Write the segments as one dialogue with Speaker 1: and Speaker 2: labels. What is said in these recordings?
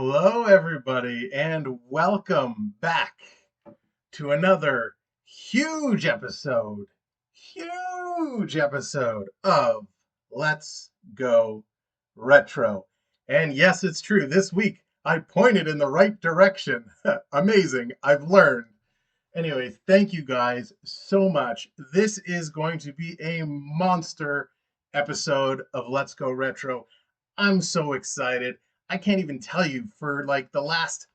Speaker 1: Hello, everybody, and welcome back to another huge episode of Let's Go Retro. And yes, it's true. This week I pointed in the right direction. Amazing. I've learned. Anyway, thank you guys so much. This is going to be a monster episode of Let's Go Retro. I'm so excited. I can't even tell you, for like the last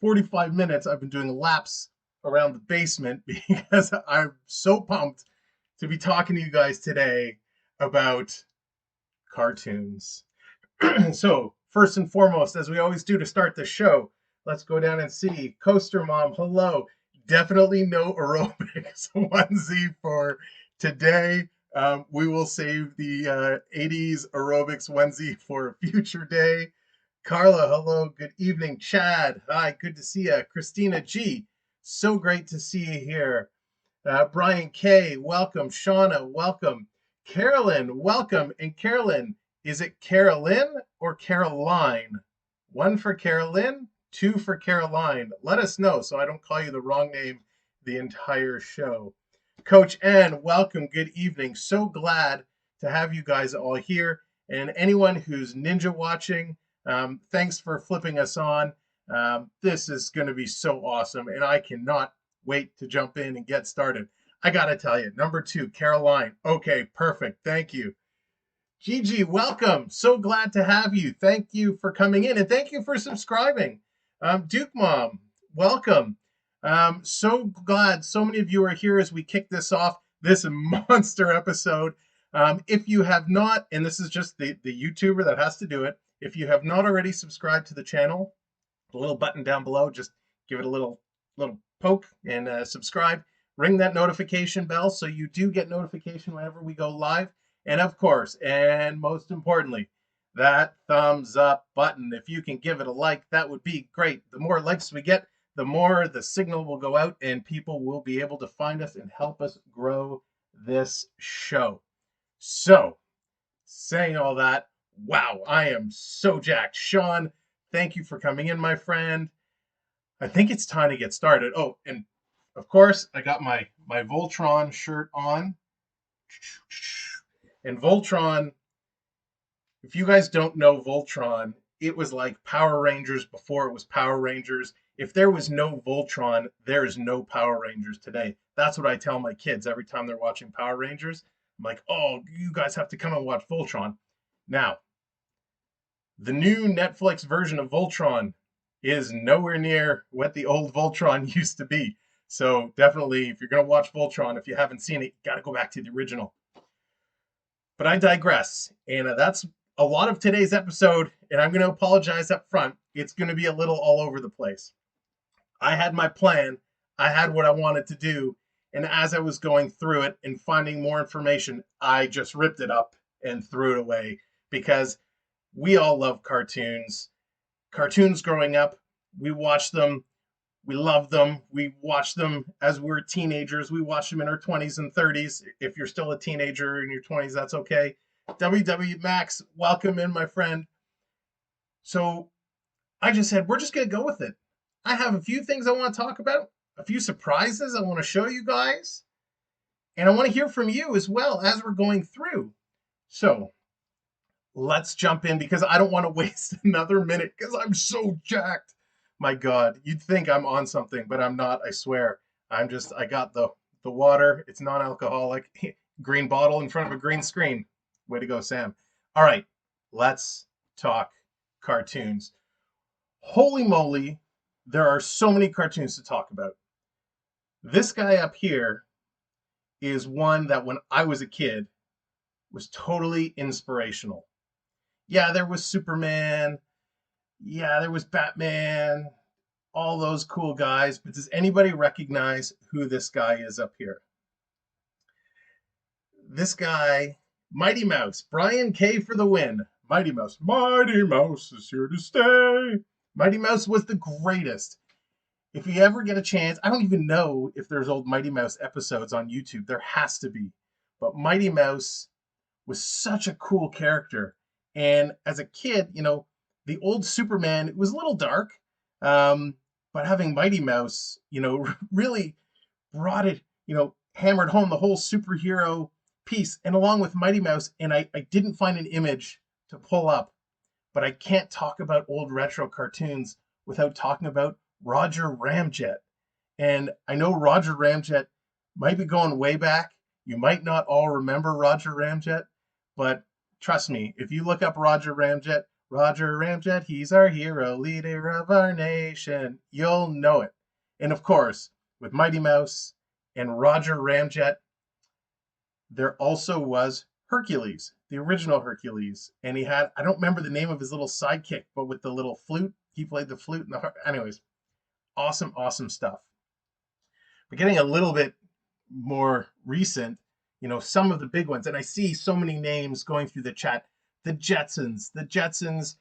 Speaker 1: 45 minutes, I've been doing laps around the basement because I'm so pumped to be talking to you guys today about cartoons. So, first and foremost, as we always do to start the show, let's go down and see. Coaster Mom, hello. Definitely no aerobics onesie for today. We will save the 80s aerobics onesie for a future day. Carla, hello. Good evening. Chad, hi. Good to see you. Christina G, so great to see you here. Brian K, welcome. Shauna, welcome. Carolyn, welcome. And Carolyn, is it Carolyn or Caroline? One for Carolyn, two for Caroline. Let us know so I don't call you the wrong name the entire show. Coach Ann, welcome. Good evening. So glad to have you guys all here. And anyone who's ninja watching, thanks for flipping us on. This is going to be so awesome, and I cannot wait to jump in and get started. I got to tell you, number two, Caroline. Okay, perfect. Thank you. Gigi, welcome. So glad to have you. Thank you for coming in, and thank you for subscribing. Duke Mom, welcome. So glad so many of you are here as we kick this off, this monster episode. If you have not, and this is just the YouTuber that has to do it, if you have not already subscribed to the channel, the little button down below, just give it a little poke and subscribe. Ring that notification bell so you do get notification whenever we go live. And of course, and most importantly, that thumbs up button. If you can give it a like, that would be great. The more likes we get, the more the signal will go out and people will be able to find us and help us grow this show. So, saying all that, wow, I am so jacked. Sean, thank you for coming in, my friend. I think it's time to get started. Oh, and of course, I got my Voltron shirt on. And Voltron, if you guys don't know Voltron, it was like Power Rangers before it was Power Rangers. If there was no Voltron, there is no Power Rangers today. That's what I tell my kids every time they're watching Power Rangers. I'm like, oh, you guys have to come and watch Voltron. Now, the new Netflix version of Voltron is nowhere near what the old Voltron used to be. So definitely, if you're going to watch Voltron, if you haven't seen it, you got to go back to the original. But I digress. And that's a lot of today's episode. And I'm going to apologize up front. It's going to be a little all over the place. I had my plan. I had what I wanted to do. And as I was going through it and finding more information, I just ripped it up and threw it away because we all love cartoons. Cartoons growing up, we watched them. We loved them. We watched them as we were teenagers. We watched them in our 20s and 30s. If you're still a teenager in your 20s, that's okay. WW Max, welcome in, my friend. So I just said, we're just going to go with it. I have a few things I want to talk about, a few surprises I want to show you guys. And I want to hear from you as well as we're going through. So let's jump in because I don't want to waste another minute because I'm so jacked. My God, you'd think I'm on something, but I'm not, I swear. I got the water. It's non-alcoholic. Green bottle in front of a green screen. Way to go, Sam. All right, let's talk cartoons. Holy moly, there are so many cartoons to talk about. This guy up here is one that when I was a kid was totally inspirational. Yeah, there was Superman. Yeah, there was Batman, all those cool guys, but does anybody recognize who this guy is up here? This guy, Mighty Mouse, Brian K for the win. Mighty Mouse is here to stay. Mighty Mouse was the greatest. If you ever get a chance, I don't even know if there's old Mighty Mouse episodes on YouTube. There has to be. But Mighty Mouse was such a cool character. And as a kid, the old Superman, it was a little dark, um, but having Mighty Mouse, really brought it, hammered home the whole superhero piece. And along with Mighty Mouse, and I didn't find an image to pull up, but I can't talk about old retro cartoons without talking about Roger Ramjet. And I know Roger Ramjet might be going way back. You might not all remember Roger Ramjet, but trust me, if you look up Roger Ramjet, he's our hero, leader of our nation, you'll know it. And of course, with Mighty Mouse and Roger Ramjet, there also was Hercules, the original Hercules. And he had, I don't remember the name of his little sidekick, but with the little flute, he played the flute and anyways, awesome, awesome stuff. But getting a little bit more recent, some of the big ones, and I see so many names going through the chat. The Jetsons. The Jetsons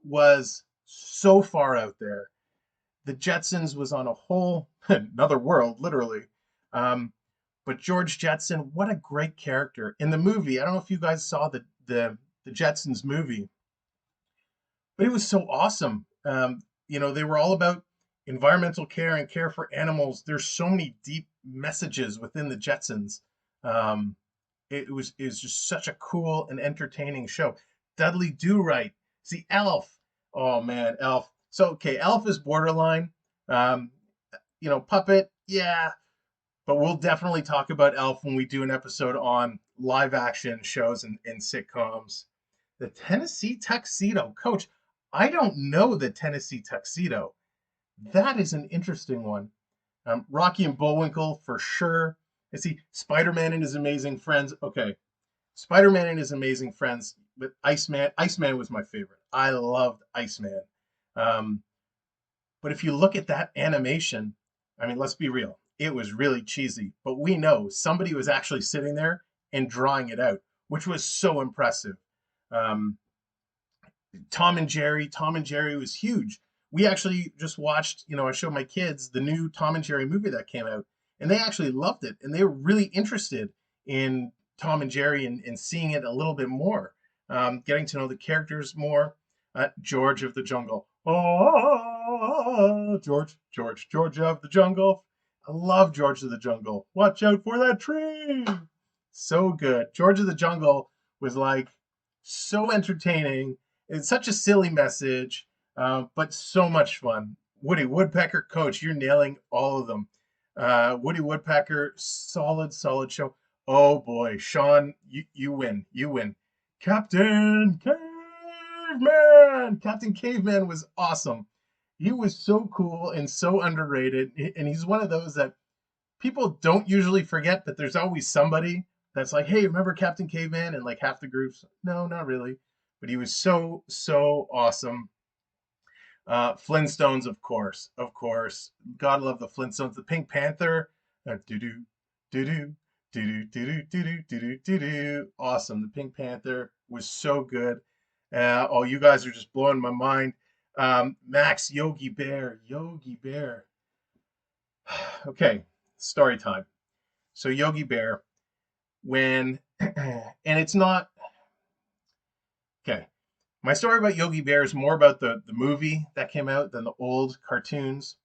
Speaker 1: was so far out there. The Jetsons was on a whole another world, literally. But George Jetson, what a great character in the movie. I don't know if you guys saw the Jetsons movie, but it was so awesome. They were all about environmental care and care for animals. There's so many deep messages within the Jetsons. It was just such a cool and entertaining show. Dudley Do Right. See, Elf. Oh man, Elf. So okay, Elf is borderline. Puppet, yeah. But we'll definitely talk about Elf when we do an episode on live action shows and sitcoms. The Tennessee Tuxedo. Coach, I don't know the Tennessee Tuxedo. That is an interesting one. Rocky and Bullwinkle for sure. I see Spider-Man and His Amazing Friends. Okay, Spider-Man and His Amazing Friends with Iceman. Iceman was my favorite. I loved Iceman. But if you look at that animation, I mean, let's be real. It was really cheesy, but we know somebody was actually sitting there and drawing it out, which was so impressive. Um, Tom and Jerry was huge. We actually just watched, I showed my kids the new Tom and Jerry movie that came out, and they actually loved it, and they were really interested in Tom and Jerry and seeing it a little bit more, getting to know the characters more. George of the Jungle. Oh, George of the Jungle. I love George of the Jungle. Watch out for that tree. So good. George of the Jungle was like so entertaining. It's such a silly message, but so much fun. Woody Woodpecker, Coach, you're nailing all of them. Woody Woodpecker, solid show. Oh boy, Sean, you win. You win. Captain Caveman. Captain Caveman was awesome. He was so cool and so underrated. And he's one of those that people don't usually forget, but there's always somebody that's like, hey, remember Captain Caveman? And like half the groups, no, not really. But he was so awesome. Flintstones, of course. Gotta love the Flintstones. The Pink Panther. Do-do, do-do, do-do, do-do, do-do, do-do, do-do. Awesome. The Pink Panther was so good. You guys are just blowing my mind. Max, Yogi Bear. Okay, story time. So Yogi Bear, and it's not, okay. My story about Yogi Bear is more about the movie that came out than the old cartoons.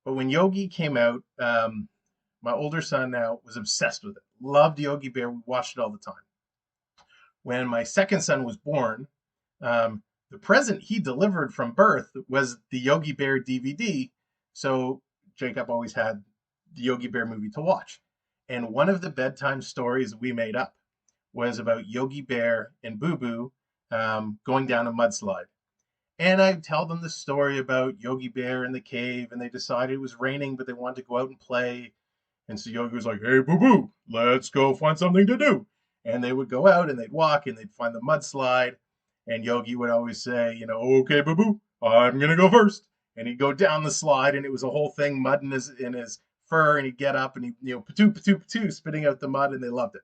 Speaker 1: But when Yogi came out, my older son now was obsessed with it. Loved Yogi Bear. We watched it all the time. When my second son was born, the present he delivered from birth was the Yogi Bear DVD. So Jacob always had the Yogi Bear movie to watch. And one of the bedtime stories we made up was about Yogi Bear and Boo Boo going down a mudslide. And I tell them the story about Yogi Bear in the cave, and they decided it was raining, but they wanted to go out and play. And so Yogi was like, hey, Boo Boo, let's go find something to do. And they would go out and they'd walk and they'd find the mudslide. And Yogi would always say, okay, Boo Boo, I'm going to go first. And he'd go down the slide, and it was a whole thing, mud in his fur, and he'd get up and he, patoo, spitting out the mud, and they loved it.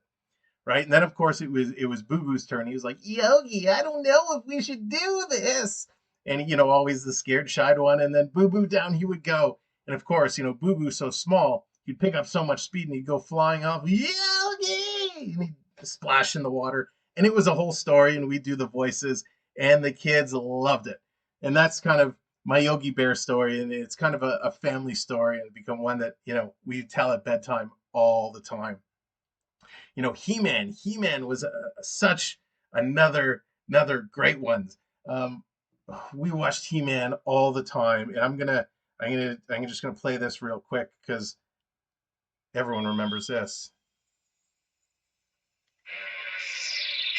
Speaker 1: Right? And then, of course, it was Boo Boo's turn. He was like, Yogi, I don't know if we should do this. And, always the scared, shy one. And then Boo Boo, down he would go. And, of course, Boo Boo's so small, he'd pick up so much speed, and he'd go flying off, Yogi! And he'd splash in the water. And it was a whole story, and we'd do the voices. and the kids loved it. And that's kind of my Yogi Bear story, and it's kind of a family story, and become one that we tell at bedtime all the time. He-Man was such another great one. Um, we watched He-Man all the time, and I'm just gonna play this real quick because everyone remembers this.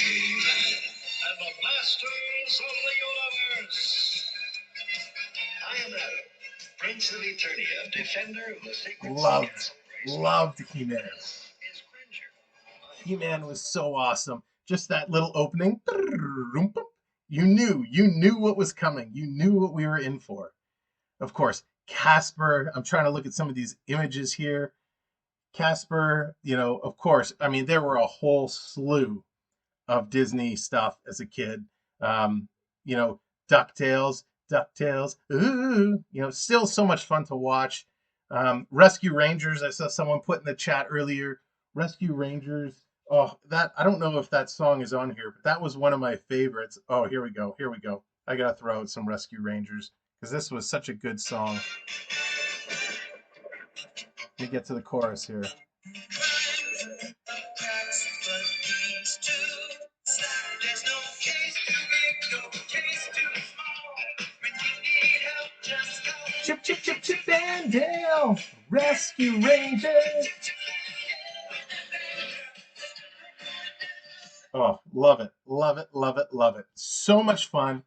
Speaker 1: And the masters of the universe. I am Adam, Prince of Eternia, defender of the sacred. Loved He-Man. He-Man was so awesome. Just that little opening. You knew what was coming. You knew what we were in for. Of course, Casper. I'm trying to look at some of these images here. Casper, of course. I mean, there were a whole slew of Disney stuff as a kid. Um, DuckTales, ooh, still so much fun to watch. Rescue Rangers, I saw someone put in the chat earlier. Rescue Rangers. Oh, that I don't know if that song is on here, but that was one of my favorites. Oh, here we go. I gotta throw out some Rescue Rangers because this was such a good song. Let me get to the chorus here. Chip and Dale, Rescue Rangers. Oh, love it. So much fun.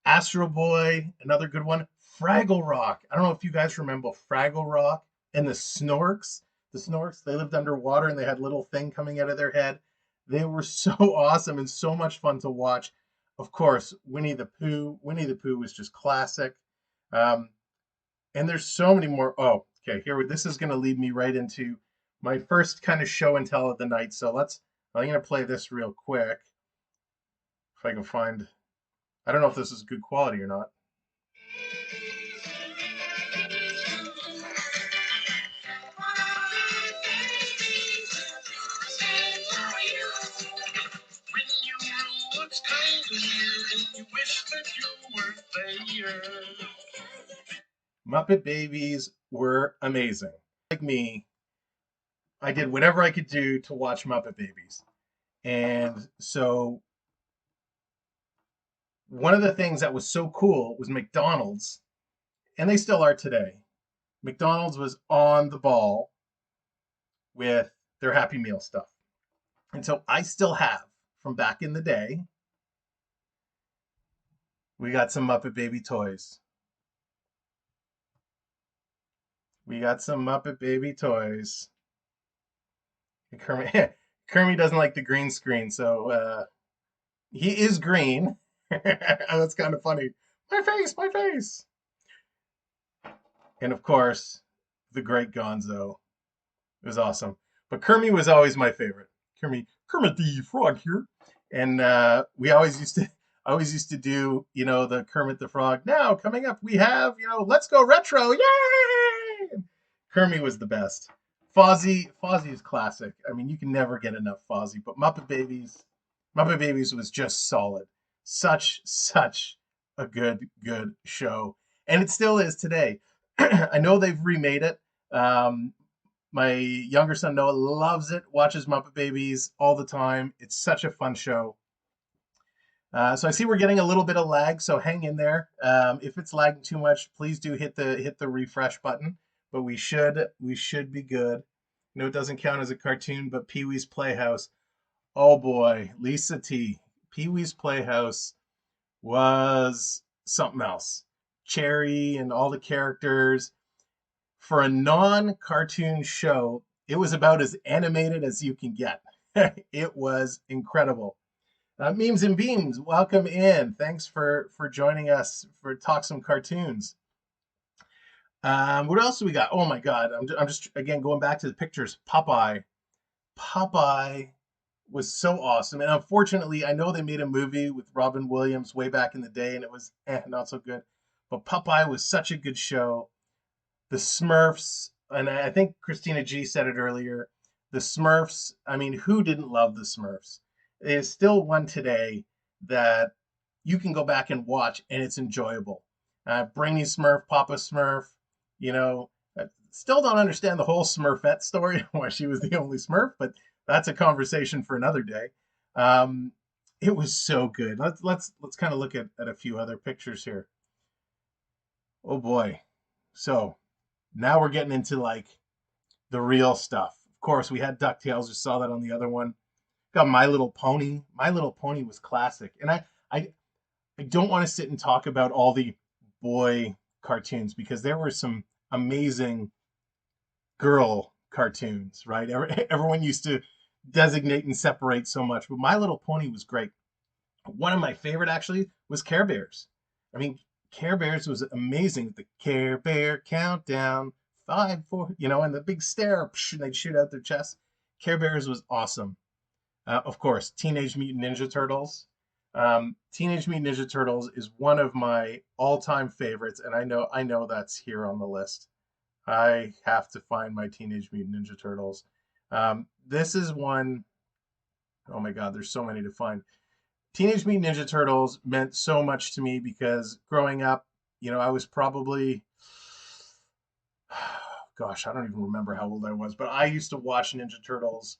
Speaker 1: Astro Boy, another good one. Fraggle Rock. I don't know if you guys remember Fraggle Rock and the Snorks. The Snorks, they lived underwater and they had little thing coming out of their head. They were so awesome and so much fun to watch. Of course, Winnie the Pooh. Winnie the Pooh was just classic. And there's so many more. Oh, okay. This is going to lead me right into my first kind of show and tell of the night. So I'm going to play this real quick. If I can find, I don't know if this is good quality or not. Muppet Babies were amazing. Like me, I did whatever I could do to watch Muppet Babies. And so one of the things that was so cool was McDonald's, and they still are today. McDonald's was on the ball with their Happy Meal stuff. And so I still have from back in the day, we got some Muppet Baby toys. Kermit doesn't like the green screen, so he is green. That's kind of funny. My face. And of course, the great Gonzo. It was awesome. But Kermit was always my favorite. Kermit the Frog here. And we always used to do, the Kermit the Frog. Now, coming up, we have, Let's Go Retro. Yay! Kermit was the best. Fozzie is classic. I mean, you can never get enough Fozzie. But Muppet Babies was just solid. Such a good show. And it still is today. I know they've remade it. My younger son Noah loves it, watches Muppet Babies all the time. It's such a fun show. So I see we're getting a little bit of lag, so hang in there. If it's lagging too much, please do hit the refresh button. But we should be good. No, it doesn't count as a cartoon, but Pee-wee's Playhouse. Oh boy, Lisa T. Pee-wee's Playhouse was something else. Cherry and all the characters. For a non-cartoon show, it was about as animated as you can get. It was incredible. Memes and Beams, welcome in. Thanks for joining us for Talk Some Cartoons. What else do we got? Oh my God, I'm just again going back to the pictures. Popeye was so awesome, and unfortunately, I know they made a movie with Robin Williams way back in the day, and it was not so good. But Popeye was such a good show. The Smurfs, and I think Christina G said it earlier. The Smurfs. I mean, who didn't love the Smurfs? It is still one today that you can go back and watch, and it's enjoyable. Brainy Smurf, Papa Smurf, you know, still don't understand the whole Smurfette story, why she was the only Smurf, but that's a conversation for another day. Um, it was so good. Let's kind of look at a few other pictures here. Oh boy. So now we're getting into like the real stuff. Of course, we had DuckTales, just saw that on the other one. Got My Little Pony. My Little Pony was classic. And I, I don't want to sit and talk about all the boy cartoons because there were some amazing girl cartoons, right? Everyone used to designate and separate so much, but My Little Pony was great. One of my favorite actually was Care Bears. I mean, Care Bears was amazing. The Care Bear countdown, 5, 4, and the big stare, and they'd shoot out their chest. Care Bears was awesome. Of course, Teenage Mutant Ninja Turtles. Teenage Mutant Ninja Turtles is one of my all-time favorites, and I know that's here on the list. I have to find my Teenage Mutant Ninja Turtles. This is one, oh my God, there's so many to find. Teenage Mutant Ninja Turtles meant so much to me because growing up, I was probably, gosh, I don't even remember how old I was, but I used to watch Ninja Turtles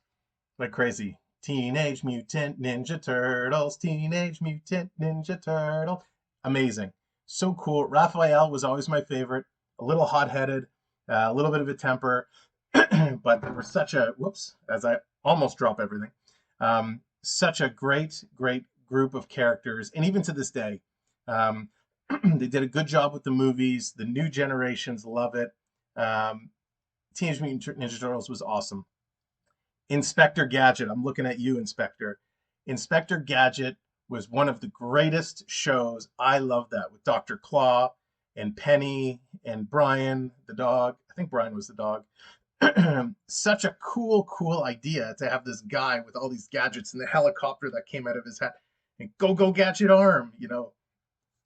Speaker 1: like crazy. Teenage Mutant Ninja Turtles, Teenage Mutant Ninja Turtle. Amazing. So cool. Raphael was always my favorite. A little hot-headed, a little bit of a temper, but they were such a, whoops, as I almost drop everything. Such a great, great group of characters. And even to this day, um, they did a good job with the movies. The new generations love it. Um, Teenage Mutant Ninja Turtles was awesome. Inspector Gadget. I'm looking at you, Inspector. Inspector Gadget was one of the greatest shows. I love that with Dr. Claw and Penny and Brian, the dog. I think Brian was the dog. Such a cool idea to have this guy with all these gadgets and the helicopter that came out of his head and go gadget arm.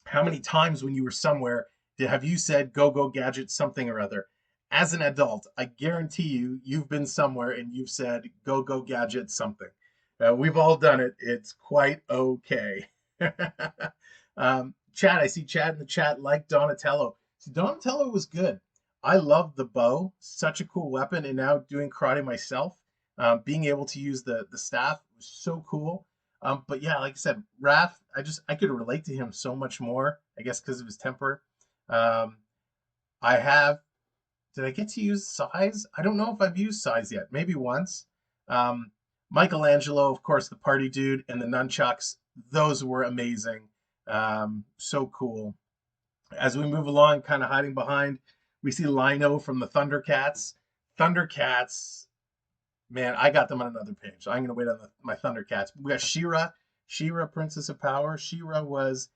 Speaker 1: How many times when you were somewhere have you said go gadget something or other? As an adult, I guarantee you've been somewhere and you've said go gadget something. We've all done it. It's quite okay. Chad, I see Chad in the chat like Donatello. See, Donatello was good. I love the bow, such a cool weapon, and now doing karate myself, being able to use the staff was so cool. But yeah, like I said, Raph, I could relate to him so much more, I guess because of his temper. Um, I have, did I get to use size? I don't know if I've used size yet, maybe once. Um, Michelangelo, of course, the party dude, and the nunchucks, those were amazing. So cool. As we move along, kind of hiding behind, we see Lino from the Thundercats. Thundercats, man, I got them on another page. I'm going to wait on my Thundercats. We got She-Ra, She-Ra, Princess of Power. She-Ra was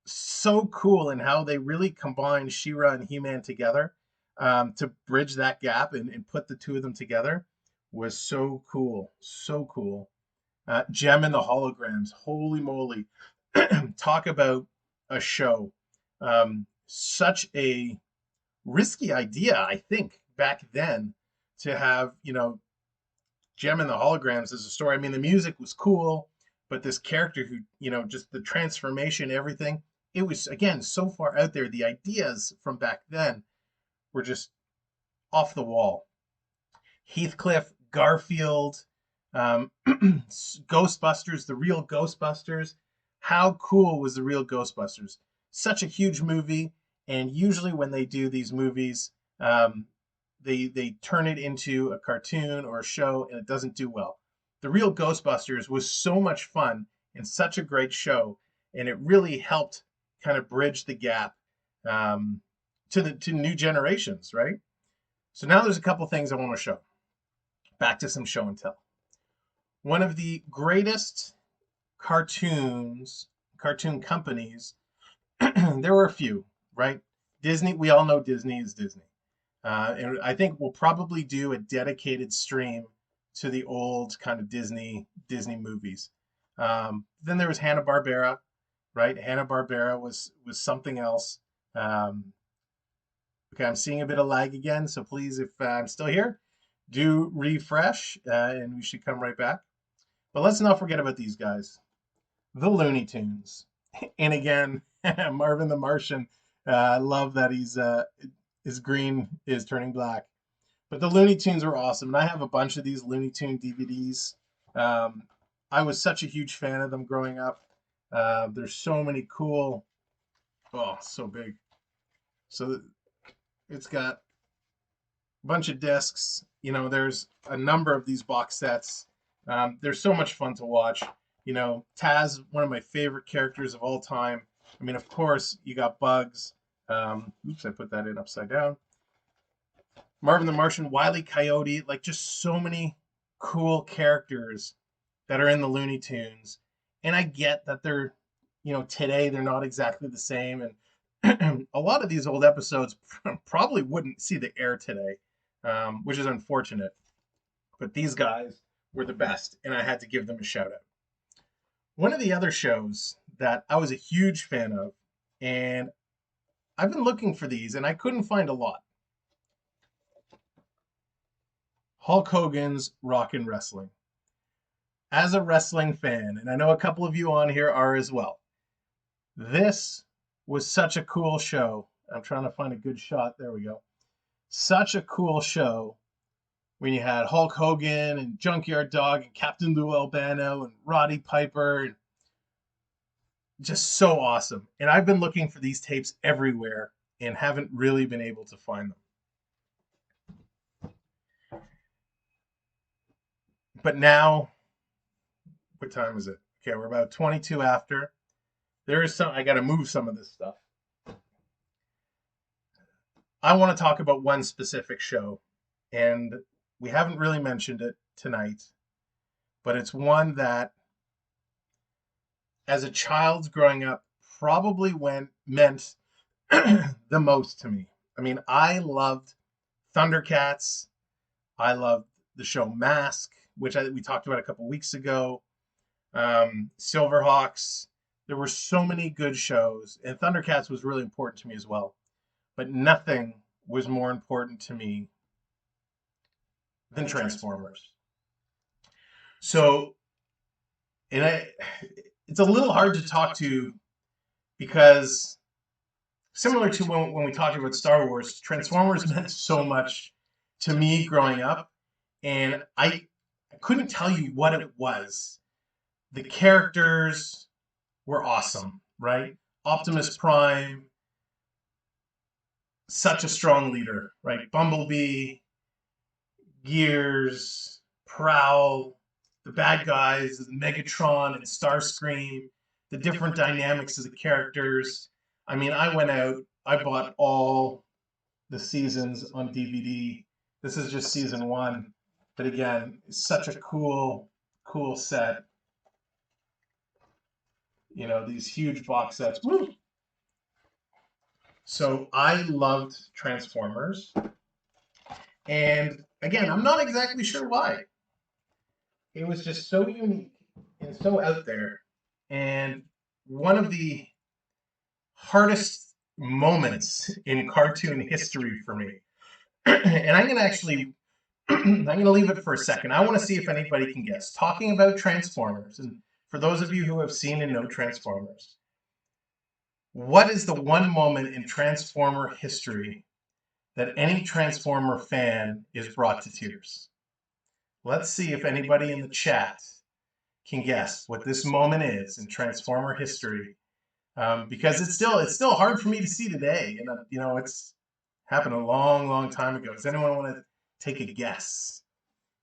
Speaker 1: so cool in how they really combined She-Ra and He-Man together to bridge that gap and put the two of them together was so cool. So cool. Gem and the Holograms. Holy moly. Talk about a show. Such a risky idea, I think, back then to have, Gem and the Holograms as a story. I mean, the music was cool, but this character who, just the transformation, everything, it was, again, so far out there. The ideas from back then were just off the wall. Heathcliff, Garfield, Ghostbusters, the real Ghostbusters. How cool was the real Ghostbusters? Such a huge movie, and usually when they do these movies, they turn it into a cartoon or a show, and it doesn't do well. The real Ghostbusters was so much fun and such a great show, and it really helped kind of bridge the gap to new generations, right? So now there's a couple things I want to show. Back to some show and tell. One of the greatest cartoon companies, there were a few, right? Disney, we all know Disney is Disney. And I think we'll probably do a dedicated stream to the old kind of Disney movies. Then there was Hanna-Barbera, right? Hanna-Barbera was something else. Okay, I'm seeing a bit of lag again, so please, if I'm still here, do refresh, and we should come right back. But let's not forget about these guys. The Looney Tunes. And again, Marvin the Martian. I love that his green is turning black. But the Looney Tunes were awesome, and I have a bunch of these Looney Tune DVDs. Um, I was such a huge fan of them growing up. There's so many cool. Oh, so big. So it's got a bunch of discs. You know, there's a number of these box sets. They're so much fun to watch. You know, Taz, one of my favorite characters of all time. I mean, of course, you got Bugs. Oops, I put that in upside down. Marvin the Martian, Wile E. Coyote, like just so many cool characters that are in the Looney Tunes. And I get that they're, you know, today they're not exactly the same. And a lot of these old episodes probably wouldn't see the air today, which is unfortunate. But these guys were the best, and I had to give them a shout out. One of the other shows that I was a huge fan of, and I've been looking for these, and I couldn't find a lot. Hulk Hogan's Rockin' Wrestling. As a wrestling fan, and I know a couple of you on here are as well, this was such a cool show. I'm trying to find a good shot. There we go. Such a cool show when you had Hulk Hogan and Junkyard Dog and Captain Lou Albano and Roddy Piper. And just so awesome. And I've been looking for these tapes everywhere and haven't really been able to find them. But now, what time is it? Okay, we're about 22 after. There is some, I got to move some of this stuff. I want to talk about one specific show, and we haven't really mentioned it tonight, but it's one that, as a child growing up, probably meant the most to me. I mean, I loved Thundercats. I loved the show Mask, which we talked about a couple weeks ago. Silverhawks. There were so many good shows, and Thundercats was really important to me as well. But nothing was more important to me than Transformers. So, it's a little hard to talk to because similar to when we talked about Star Wars, Transformers meant so much to me growing up, and I couldn't tell you what it was. The characters were awesome, right? Optimus Prime, such a strong leader, right? Bumblebee, Gears, Prowl, the bad guys, Megatron and Starscream, the different dynamics of the characters. I mean, I went out, I bought all the seasons on DVD. This is just season 1. But again, it's such a cool set. You know, these huge box sets. Woo! So I loved Transformers. And again, I'm not exactly sure why. It was just so unique and so out there. And one of the hardest moments in cartoon history for me. And I'm going to actually, I'm going to leave it for a second. I want to see if anybody can guess. Talking about Transformers, and for those of you who have seen and know Transformers, what is the one moment in Transformer history that any Transformer fan is brought to tears? Let's see if anybody in the chat can guess what this moment is in Transformer history, because it's still hard for me to see today, and you know, it's happened a long time ago. Does anyone want to take a guess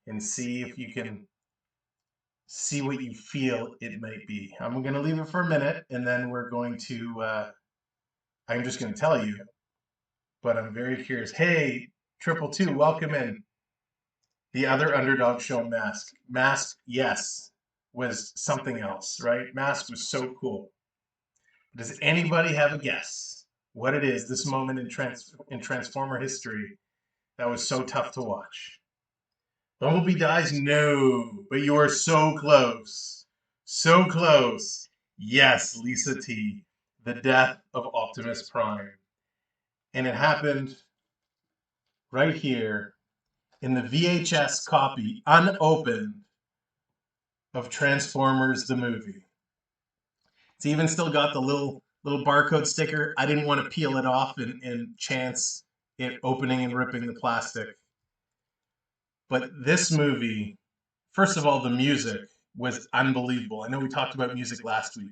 Speaker 1: and see if you can see what you feel it might be? I'm going to leave it for a minute, and then we're going to. I'm just going to tell you, but I'm very curious. Hey, 222, welcome in. The other underdog show, Mask. Mask, yes, was something else, right? Mask was so cool. Does anybody have a guess what it is, this moment in Transformer history that was so tough to watch? Bumblebee dies? No, but you are so close. So close. Yes, Lisa T. The death of Optimus Prime. And it happened right here in the VHS copy, unopened, of Transformers the movie. It's even still got the little barcode sticker. I didn't want to peel it off and chance it opening and ripping the plastic. But this movie, first of all, the music was unbelievable. I know we talked about music last week,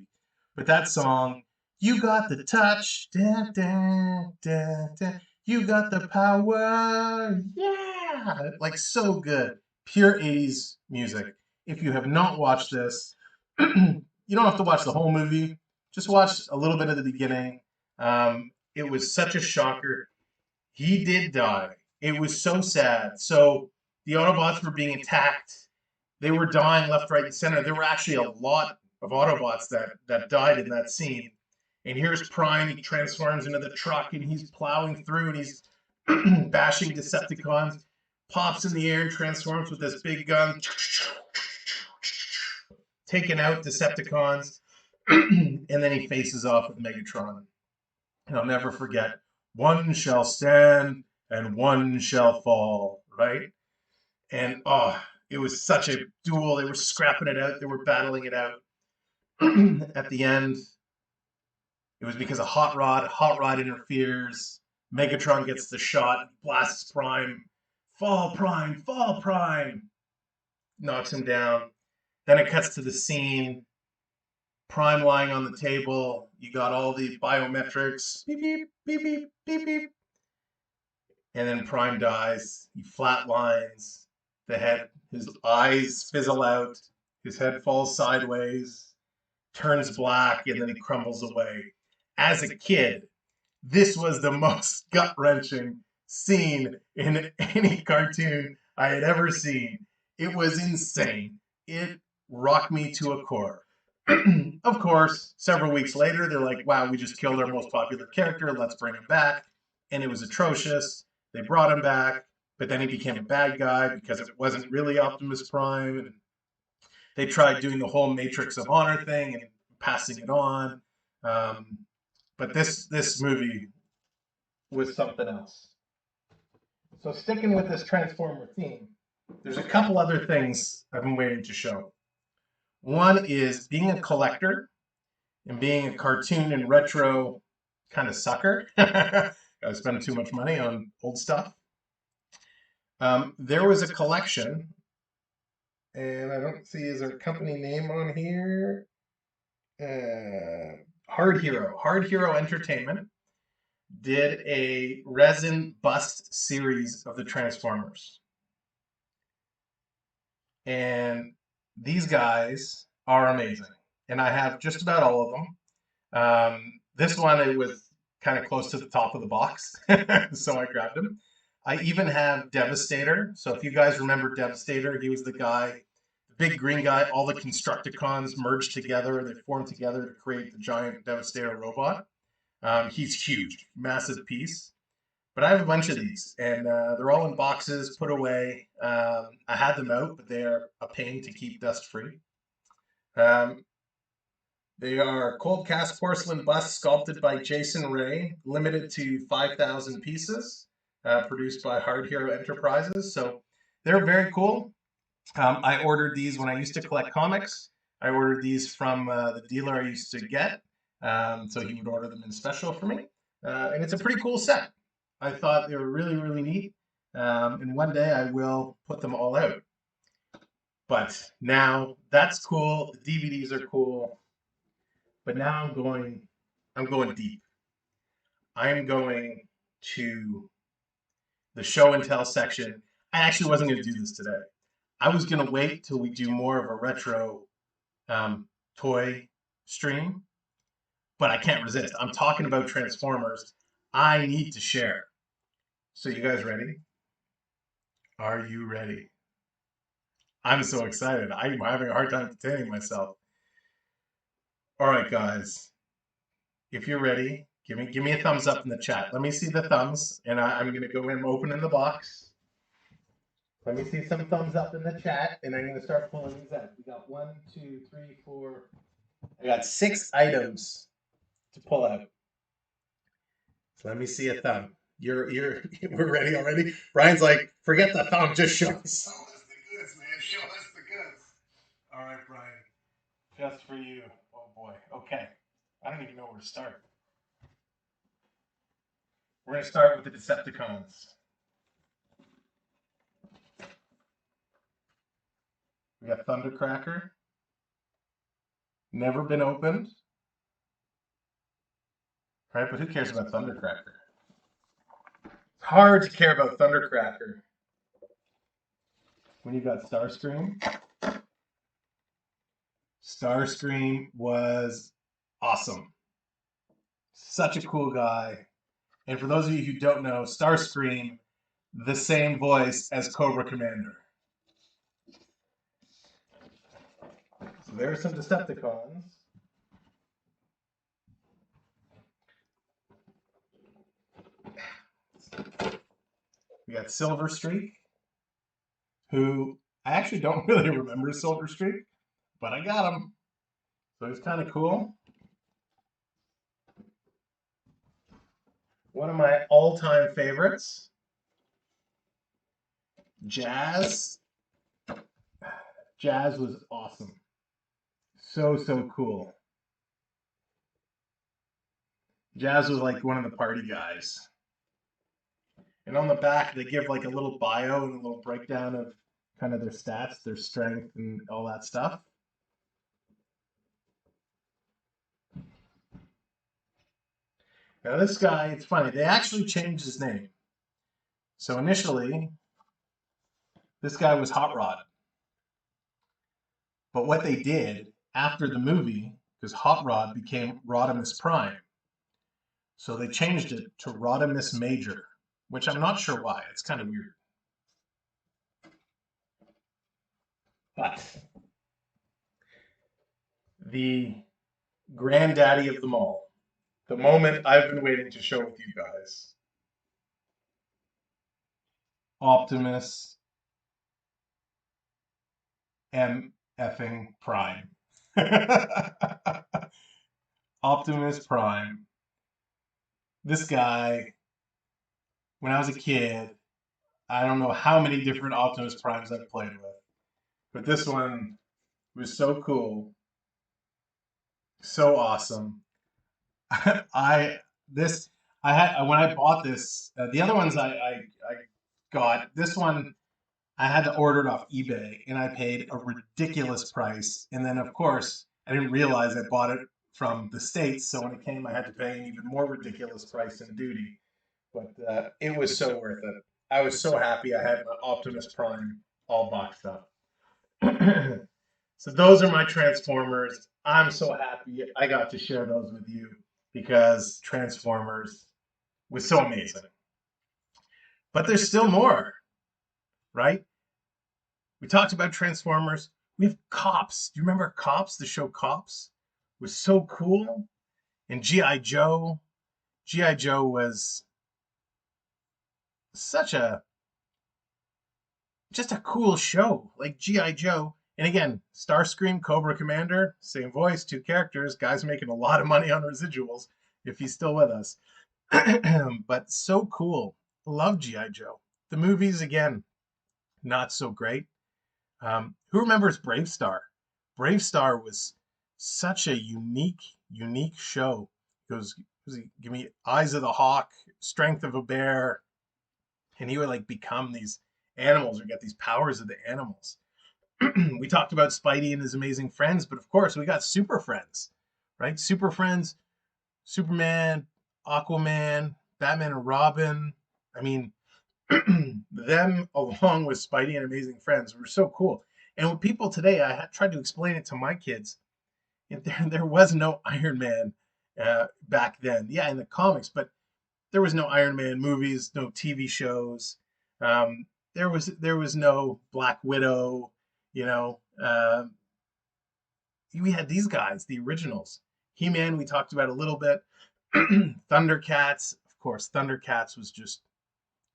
Speaker 1: but that song, "You Got the Touch," da, da, da, da, "You Got the Power," yeah, like so good. Pure 80s music. If you have not watched this, you don't have to watch the whole movie. Just watch a little bit of the beginning. It was such a shocker. He did die. It was so sad. So the Autobots were being attacked. They were dying left, right, and center. There were actually a lot of Autobots that died in that scene. And here's Prime. He transforms into the truck, and he's plowing through, and he's bashing Decepticons. Pops in the air and transforms with this big gun, taking out Decepticons. And then he faces off with Megatron. And I'll never forget, one shall stand and one shall fall, right? And it was such a duel. They were scrapping it out. They were battling it out. At the end, it was because of Hot Rod. Hot Rod interferes. Megatron gets the shot, blasts Prime. Fall, Prime, fall, Prime. Knocks him down. Then it cuts to the scene. Prime lying on the table. You got all the biometrics. Beep, beep, beep, beep, beep, beep. And then Prime dies. He flatlines. The head, his eyes fizzle out. His head falls sideways, turns black, and then he crumbles away. As a kid, this was the most gut-wrenching scene in any cartoon I had ever seen. It was insane. It rocked me to a core. Of course, several weeks later, they're like, wow, we just killed our most popular character. Let's bring him back. And it was atrocious. They brought him back, but then he became a bad guy because it wasn't really Optimus Prime. And they tried doing the whole Matrix of Honor thing and passing it on. But this movie was something else. So sticking with this Transformer theme, there's a couple other things I've been waiting to show. One is being a collector and being a cartoon and retro kind of sucker. I spend too much money on old stuff. There was a collection, and I don't see, is there a company name on here? Hard Hero Entertainment did a resin bust series of the Transformers. And these guys are amazing. And I have just about all of them. This one, it was kind of close to the top of the box, so I grabbed him. I even have Devastator. So if you guys remember Devastator, he was the guy, the big green guy, all the Constructicons merged together. They formed together to create the giant Devastator robot. He's huge, massive piece. But I have a bunch of these, and they're all in boxes, put away. I had them out, but they are a pain to keep dust-free. They are cold cast porcelain busts sculpted by Jason Ray, limited to 5,000 pieces, produced by Hard Hero Enterprises. So they're very cool. I ordered these when I used to collect comics. I ordered these from the dealer I used to get, so he would order them in special for me. And it's a pretty cool set. I thought they were really, really neat. And one day I will put them all out. But now that's cool. The DVDs are cool. But now I'm going deep. I'm going to the show and tell section. I actually wasn't going to do this today. I was going to wait till we do more of a retro toy stream, but I can't resist. I'm talking about Transformers. I need to share. So you guys ready? Are you ready? I'm so excited. I'm having a hard time containing myself. All right, guys. If you're ready, give me a thumbs up in the chat. Let me see the thumbs, and I'm going to go in and open in the box. Let me see some thumbs up in the chat, and I'm going to start pulling these out. We got 1, 2, 3, 4. I got 6 items to pull out. So let me see a thumb. We're ready already? Brian's like, forget the thumb, just show us. Show us the goods, man. Show us the goods. All right, Brian. Just for you. Oh boy. Okay. to start. We're going to start with the Decepticons. We got Thundercracker. Never been opened. Right, but who cares about Thundercracker? It's hard to care about Thundercracker when you got Starscream. Starscream was awesome. Such a cool guy. And for those of you who don't know, Starscream, the same voice as Cobra Commander. So there are some Decepticons. We got Silver Streak, who I actually don't really remember Silver Streak, but I got him. So he's kind of cool. One of my all-time favorites, Jazz. Jazz was awesome. So cool. Jazz was like one of the party guys. And on the back, they give like a little bio and a little breakdown of kind of their stats, their strength, and all that stuff. Now this guy, it's funny, they actually changed his name. So initially, this guy was Hot Rod. But what they did after the movie, because Hot Rod became Rodimus Prime, so they changed it to Rodimus Major, which I'm not sure why. It's kind of weird. But the granddaddy of them all, the moment I've been waiting to show with you guys, Optimus M effing Prime. Optimus Prime. This guy, when I was a kid, I don't know how many different Optimus Primes I've played with, but this one was so cool, so awesome. When I bought this, the other ones I got. This one I had to order it off eBay, and I paid a ridiculous price. And then, of course, I didn't realize I bought it from the States, so when it came, I had to pay an even more ridiculous price in duty. But it was so worth it. I was so happy I had my Optimus Prime all boxed up. So those are my Transformers. I'm so happy I got to share those with you because Transformers was so amazing. But there's still more, right? We talked about Transformers. We have Cops. Do you remember Cops? The show Cops was so cool. And G.I. Joe. G.I. Joe was such just a cool show. Like G.I. Joe. And again, Starscream, Cobra Commander, same voice, two characters. Guy's making a lot of money on residuals if he's still with us. But so cool. Love G.I. Joe. The movies, again, not so great. Who remembers Brave Star? Brave Star was such a unique show. It was give me eyes of the hawk, strength of a bear, and he would like become these animals or get these powers of the animals. We talked about Spidey and his amazing friends, but of course we got Super Friends, right? Super Friends, Superman, Aquaman, Batman and Robin. I mean, them along with Spidey and Amazing Friends were so cool. And with people today, I tried to explain it to my kids. There was no Iron Man back then. Yeah, in the comics, but there was no Iron Man movies, no TV shows. There was no Black Widow. You know, we had these guys, the originals. He-Man, we talked about a little bit. Thundercats, of course. Thundercats was just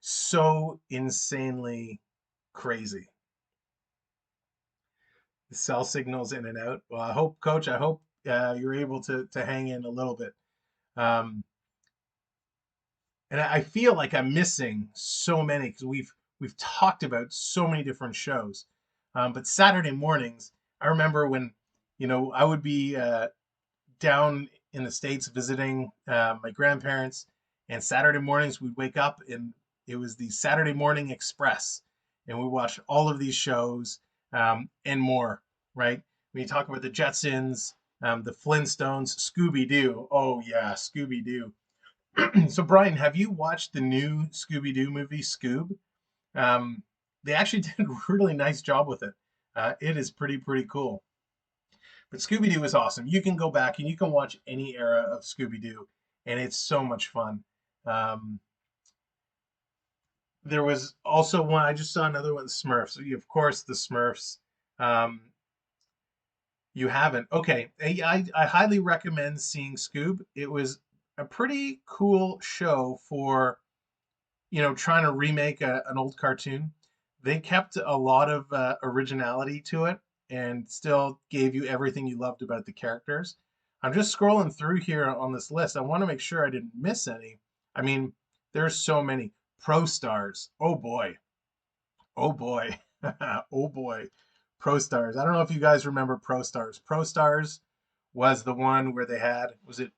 Speaker 1: so insanely crazy. The cell signals in and out. Well, I hope, Coach, you're able to hang in a little bit. And I feel like I'm missing so many because we've talked about so many different shows. But Saturday mornings, I remember when, I would be down in the States visiting my grandparents, and Saturday mornings we'd wake up and it was the Saturday Morning Express, and we watched all of these shows and more. Right? When you talk about the Jetsons, the Flintstones, Scooby Doo. Oh yeah, Scooby Doo. So Brian, have you watched the new Scooby Doo movie, Scoob? Um, they actually did a really nice job with it. It is pretty cool. But Scooby Doo is awesome. You can go back and you can watch any era of Scooby Doo, and it's so much fun. Um, there was also one I just saw another one, Smurfs. Of course, the Smurfs. Um, you haven't? Okay, I highly recommend seeing Scoob. It was a pretty cool show for trying to remake an old cartoon. They kept a lot of originality to it and still gave you everything you loved about the characters. I'm just scrolling through here on this list. I want to make sure I didn't miss any. I mean, there's so many. Pro Stars. Oh boy. Oh boy. Oh boy. Pro Stars. I don't know if you guys remember Pro Stars. Pro Stars was the one where they had, was it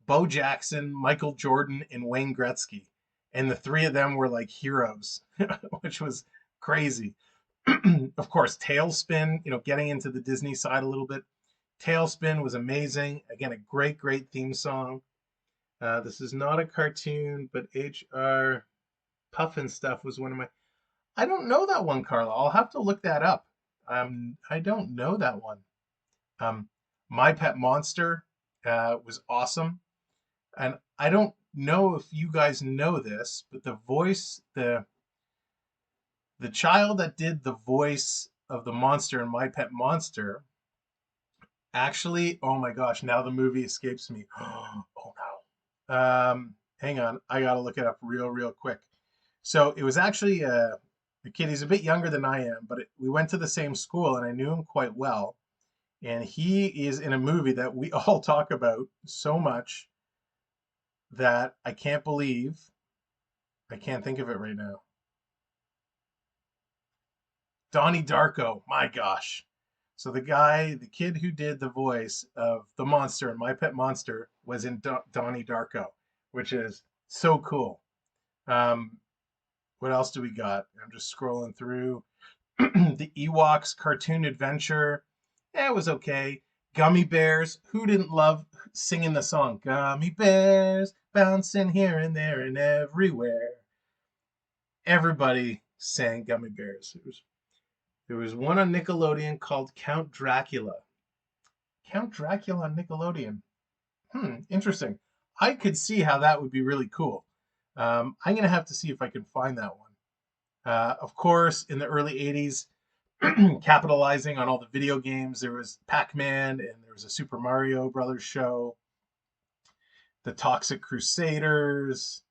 Speaker 1: Bo Jackson, Michael Jordan, and Wayne Gretzky. And the three of them were like heroes, which was crazy. Of course, Tailspin, getting into the Disney side a little bit. Tailspin was amazing. Again, a great theme song. This is not a cartoon, but HR Puffin Stuff was one of my. I don't know that one, Carla. I'll have to look that up. I don't know that one. Um, My Pet Monster was awesome. And I don't know if you guys know this, but the child that did the voice of the monster in My Pet Monster actually, oh my gosh, now the movie escapes me. Oh no. Hang on, I gotta look it up real quick. So it was actually a kid. He's a bit younger than I am, but we went to the same school, and I knew him quite well. And he is in a movie that we all talk about so much that I can't believe I can't think of it right now. Donnie Darko. My gosh. So the kid who did the voice of the monster in My Pet Monster was in Donnie Darko, which is so cool. Um, what else do we got? I'm just scrolling through. The Ewoks Cartoon Adventure. Yeah, it was okay. Gummy Bears. Who didn't love singing the song? Gummy Bears bouncing here and there and everywhere. Everybody sang Gummy Bears. There was one on Nickelodeon called Count Dracula. Count Dracula on Nickelodeon. Interesting. I could see how that would be really cool. I'm gonna have to see if I can find that one. Of course, in the early '80s, capitalizing on all the video games, there was Pac-Man and there was a Super Mario Brothers show, the Toxic Crusaders,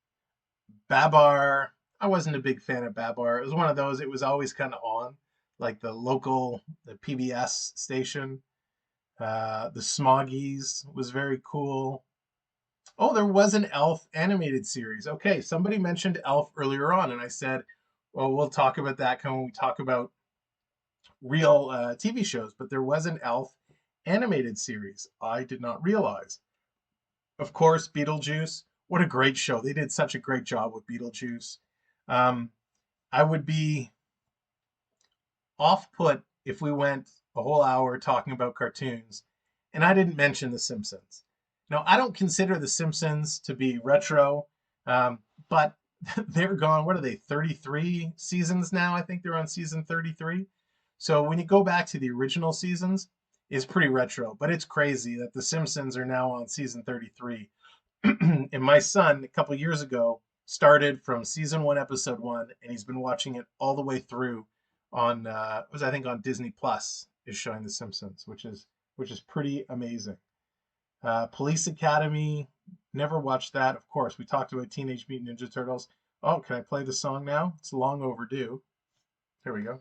Speaker 1: Babar. I wasn't a big fan of Babar. It was one of those. It was always kind of on, like the PBS station. The Smoggies was very cool. Oh, there was an Elf animated series. Okay, somebody mentioned Elf earlier on, and I said, well, we'll talk about that when we talk about real TV shows. But there was an Elf animated series. I did not realize. Of course, Beetlejuice. What a great show. They did such a great job with Beetlejuice. Um, I would be off put if we went a whole hour talking about cartoons and I didn't mention The Simpsons. Now, I don't consider The Simpsons to be retro, but they're gone. What are they, 33 seasons now? I think they're on season 33. So when you go back to the original seasons, it's pretty retro, but it's crazy that The Simpsons are now on season 33. And my son, a couple years ago, started from season one, episode one, and he's been watching it all the way through on was I think on Disney Plus is showing The Simpsons, which is pretty amazing. Police Academy, never watched that. Of course, we talked about Teenage Mutant Ninja Turtles. Oh, can I play the song now? It's long overdue. Here we go.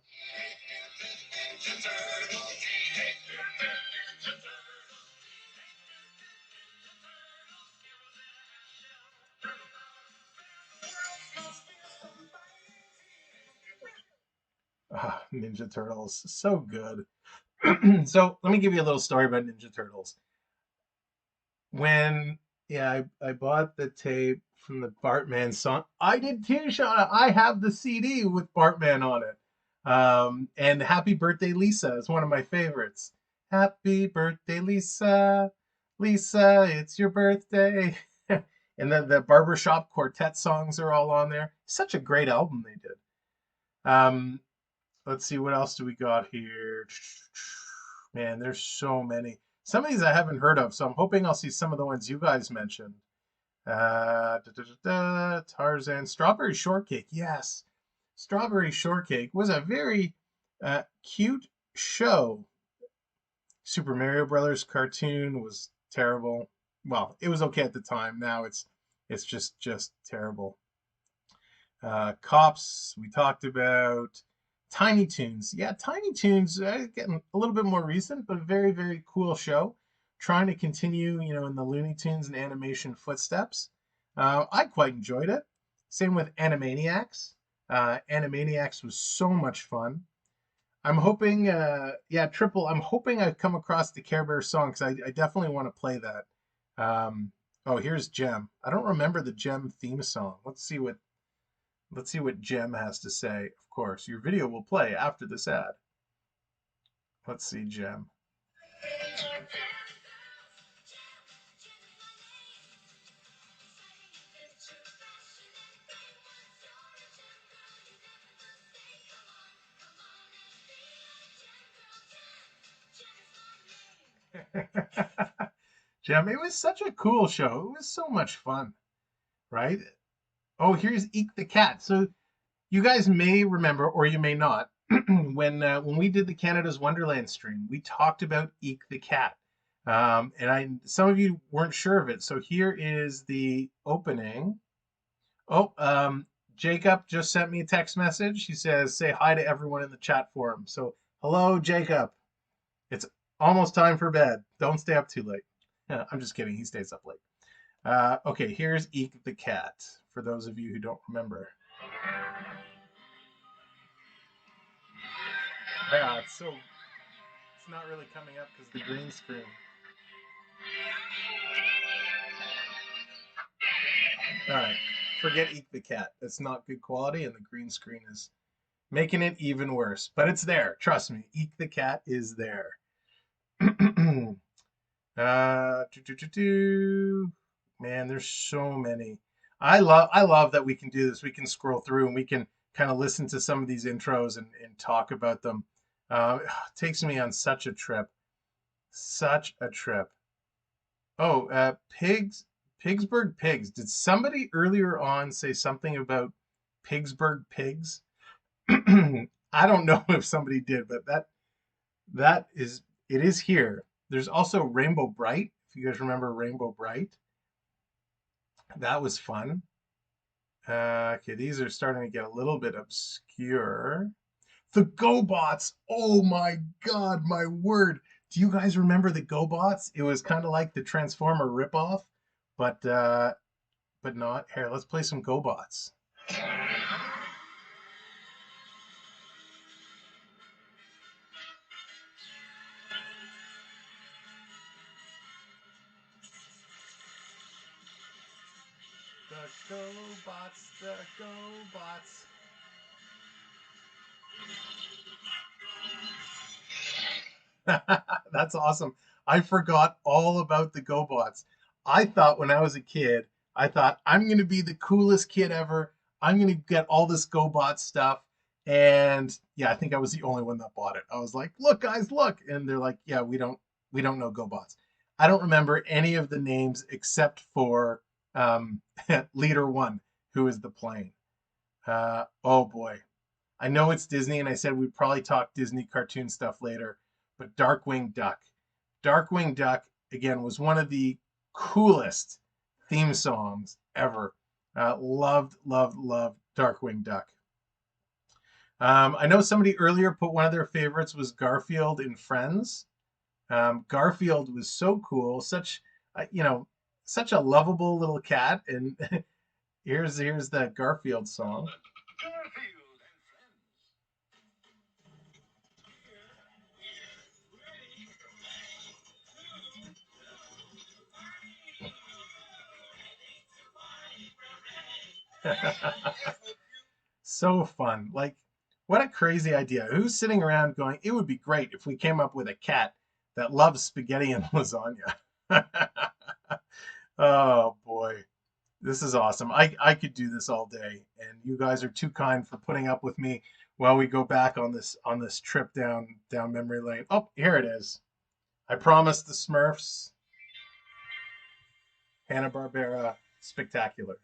Speaker 1: Ninja Turtles, so good. So let me give you a little story about Ninja Turtles. when I bought the tape from the Bartman song. I did too, Shauna. I have the CD with Bartman on it. And Happy Birthday Lisa is one of my favorites. Happy birthday, Lisa. Lisa, it's your birthday. And then the Barbershop Quartet songs are all on there. Such a great album they did. Um, let's see, what else do we got here? Man, there's so many. Some of these I haven't heard of, so I'm hoping I'll see some of the ones you guys mentioned. Tarzan, Strawberry Shortcake. Yes, Strawberry Shortcake was a very cute show. Super Mario Brothers cartoon was terrible. Well, it was okay at the time. Now it's just terrible. Cops, we talked about. Tiny Toons. Yeah, Tiny Toons, getting a little bit more recent, but a very, very cool show. Trying to continue, in the Looney Tunes and animation footsteps. I quite enjoyed it. Same with Animaniacs. Animaniacs was so much fun. I'm hoping, Triple, I'm hoping I come across the Care Bear song because I definitely want to play that. Oh, here's Gem. I don't remember the Gem theme song. Let's see what Gem has to say. Of course, your video will play after this ad. Let's see, Gem. Gem, it was such a cool show. It was so much fun, right? Oh, here's Eek the Cat. So you guys may remember, or you may not, when we did the Canada's Wonderland stream, we talked about Eek the Cat. Some of you weren't sure of it. So here is the opening. Oh, Jacob just sent me a text message. He says, say hi to everyone in the chat forum. So hello, Jacob. It's almost time for bed. Don't stay up too late. I'm just kidding. He stays up late. Okay, here's Eek the Cat, for those of you who don't remember. Yeah, it's not really coming up because the green screen. All right, forget Eek the Cat. It's not good quality, and the green screen is making it even worse. But it's there. Trust me, Eek the Cat is there. Uh, Man, there's so many. I love that we can do this. We can scroll through and we can kind of listen to some of these intros and talk about them. It takes me on such a trip. Such a trip. Oh, Pigsburg Pigs. Did somebody earlier on say something about Pigsburg Pigs? I don't know if somebody did, but that is it is here. There's also Rainbow Bright. If you guys remember Rainbow Bright, that was fun. Okay, these are starting to get a little bit obscure. The GoBots. Oh my God, my word. Do you guys remember the GoBots? It was kind of like the Transformer ripoff, but not. Here, let's play some GoBots. The GoBots, the GoBots. That's awesome. I forgot all about the GoBots. I thought when I was a kid, I thought I'm going to be the coolest kid ever. I'm going to get all this GoBot stuff. And yeah, I think I was the only one that bought it. I was like, "Look, guys, look." And they're like, "Yeah, we don't know GoBots." I don't remember any of the names except for Leader 1, who is the plane. Oh boy. I know it's Disney, and I said we'd probably talk Disney cartoon stuff later, but Darkwing Duck. Darkwing Duck, again, was one of the coolest theme songs ever. Loved, loved, loved Darkwing Duck. I know somebody earlier put one of their favorites was Garfield in Friends. Garfield was so cool, such a lovable little cat. And here's the Garfield song. So fun. Like, what a crazy idea. Who's sitting around going, it would be great if we came up with a cat that loves spaghetti and lasagna? Oh boy. This is awesome. I could do this all day, and you guys are too kind for putting up with me while we go back on this trip down memory lane. Oh, here it is. I promised the Smurfs, Hanna-Barbera, spectacular.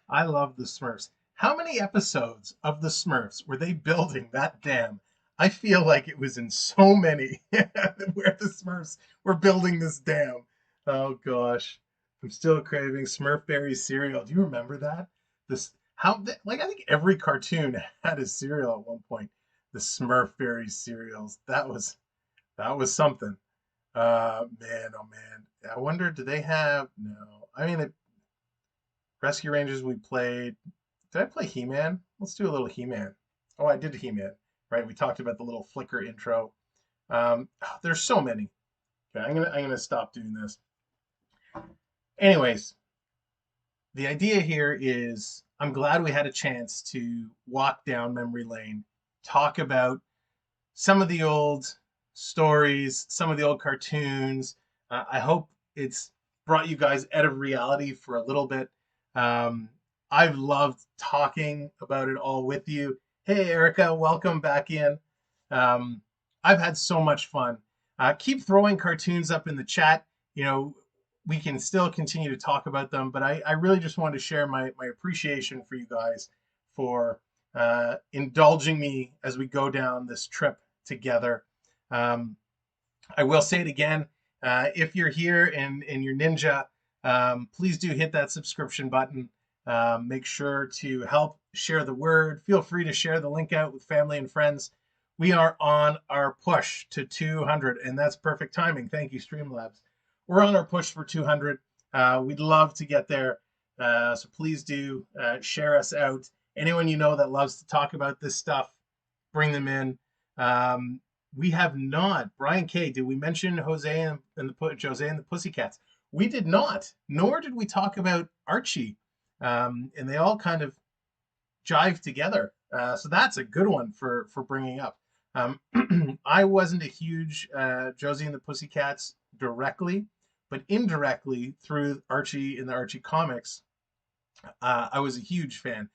Speaker 1: I love the Smurfs. How many episodes of the Smurfs were they building that dam? I feel like it was in so many where the Smurfs were building this dam. Oh gosh, I'm still craving Smurf berry cereal. Do you remember that? This like I think every cartoon had a cereal at one point. The Smurf berry cereals. That was something. Man, oh man. I wonder, do they have? No. I mean, Rescue Rangers we played. Did I play He-Man? Let's do a little He-Man. Oh, I did He-Man, right? We talked about the little flicker intro. There's so many. Okay, I'm gonna stop doing this. Anyways, the idea here is I'm glad we had a chance to walk down memory lane, talk about some of the old stories, some of the old cartoons. I hope it's brought you guys out of reality for a little bit. Um, I've loved talking about it all with you. Hey, Erica, welcome back in. Um, I've had so much fun. Keep throwing cartoons up in the chat. You know, we can still continue to talk about them, but I really just wanted to share my appreciation for you guys for indulging me as we go down this trip together. Um, I will say it again. If you're here and you're Ninja, please do hit that subscription button. Make sure to help share the word. Feel free to share the link out with family and friends. We are on our push to 200, and that's perfect timing. Thank you, Streamlabs. We're on our push for 200. We'd love to get there. So please do share us out. Anyone you know that loves to talk about this stuff, bring them in. Um, we have not. Brian K, did we mention Jose and the Pussycats? We did not, nor did we talk about Archie. And they all kind of jive together. So that's a good one for bringing up. Um, I wasn't a huge Josie and the Pussycats directly, but indirectly through Archie in the Archie comics, I was a huge fan.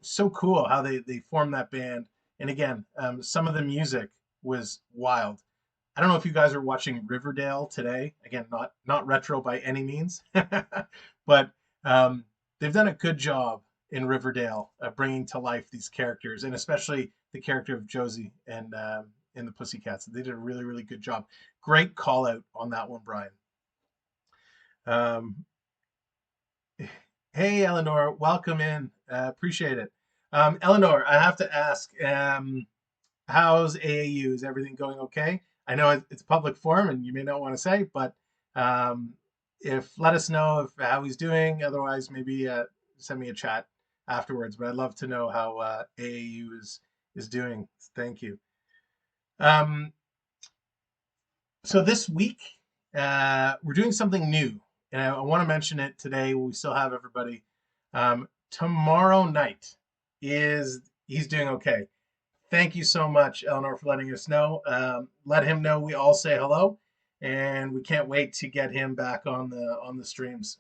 Speaker 1: So cool how they formed that band. And again, some of the music was wild. I don't know if you guys are watching Riverdale today. Again, not retro by any means, but um, they've done a good job in Riverdale bringing to life these characters, and especially the character of Josie and in the Pussycats. They did a really good job. Great call out on that one, Brian. Um, hey, Eleanor, welcome in. Appreciate it. Eleanor, I have to ask, how's AAU? Is everything going okay? I know it's a public forum and you may not want to say, but um, if let us know if how he's doing. Otherwise, maybe send me a chat afterwards. But I'd love to know how AAU is doing. Thank you. Um, so this week we're doing something new, and I want to mention it today. We still have everybody. Tomorrow night is he's doing okay. Thank you so much, Eleanor, for letting us know. Let him know we all say hello, and we can't wait to get him back on the streams.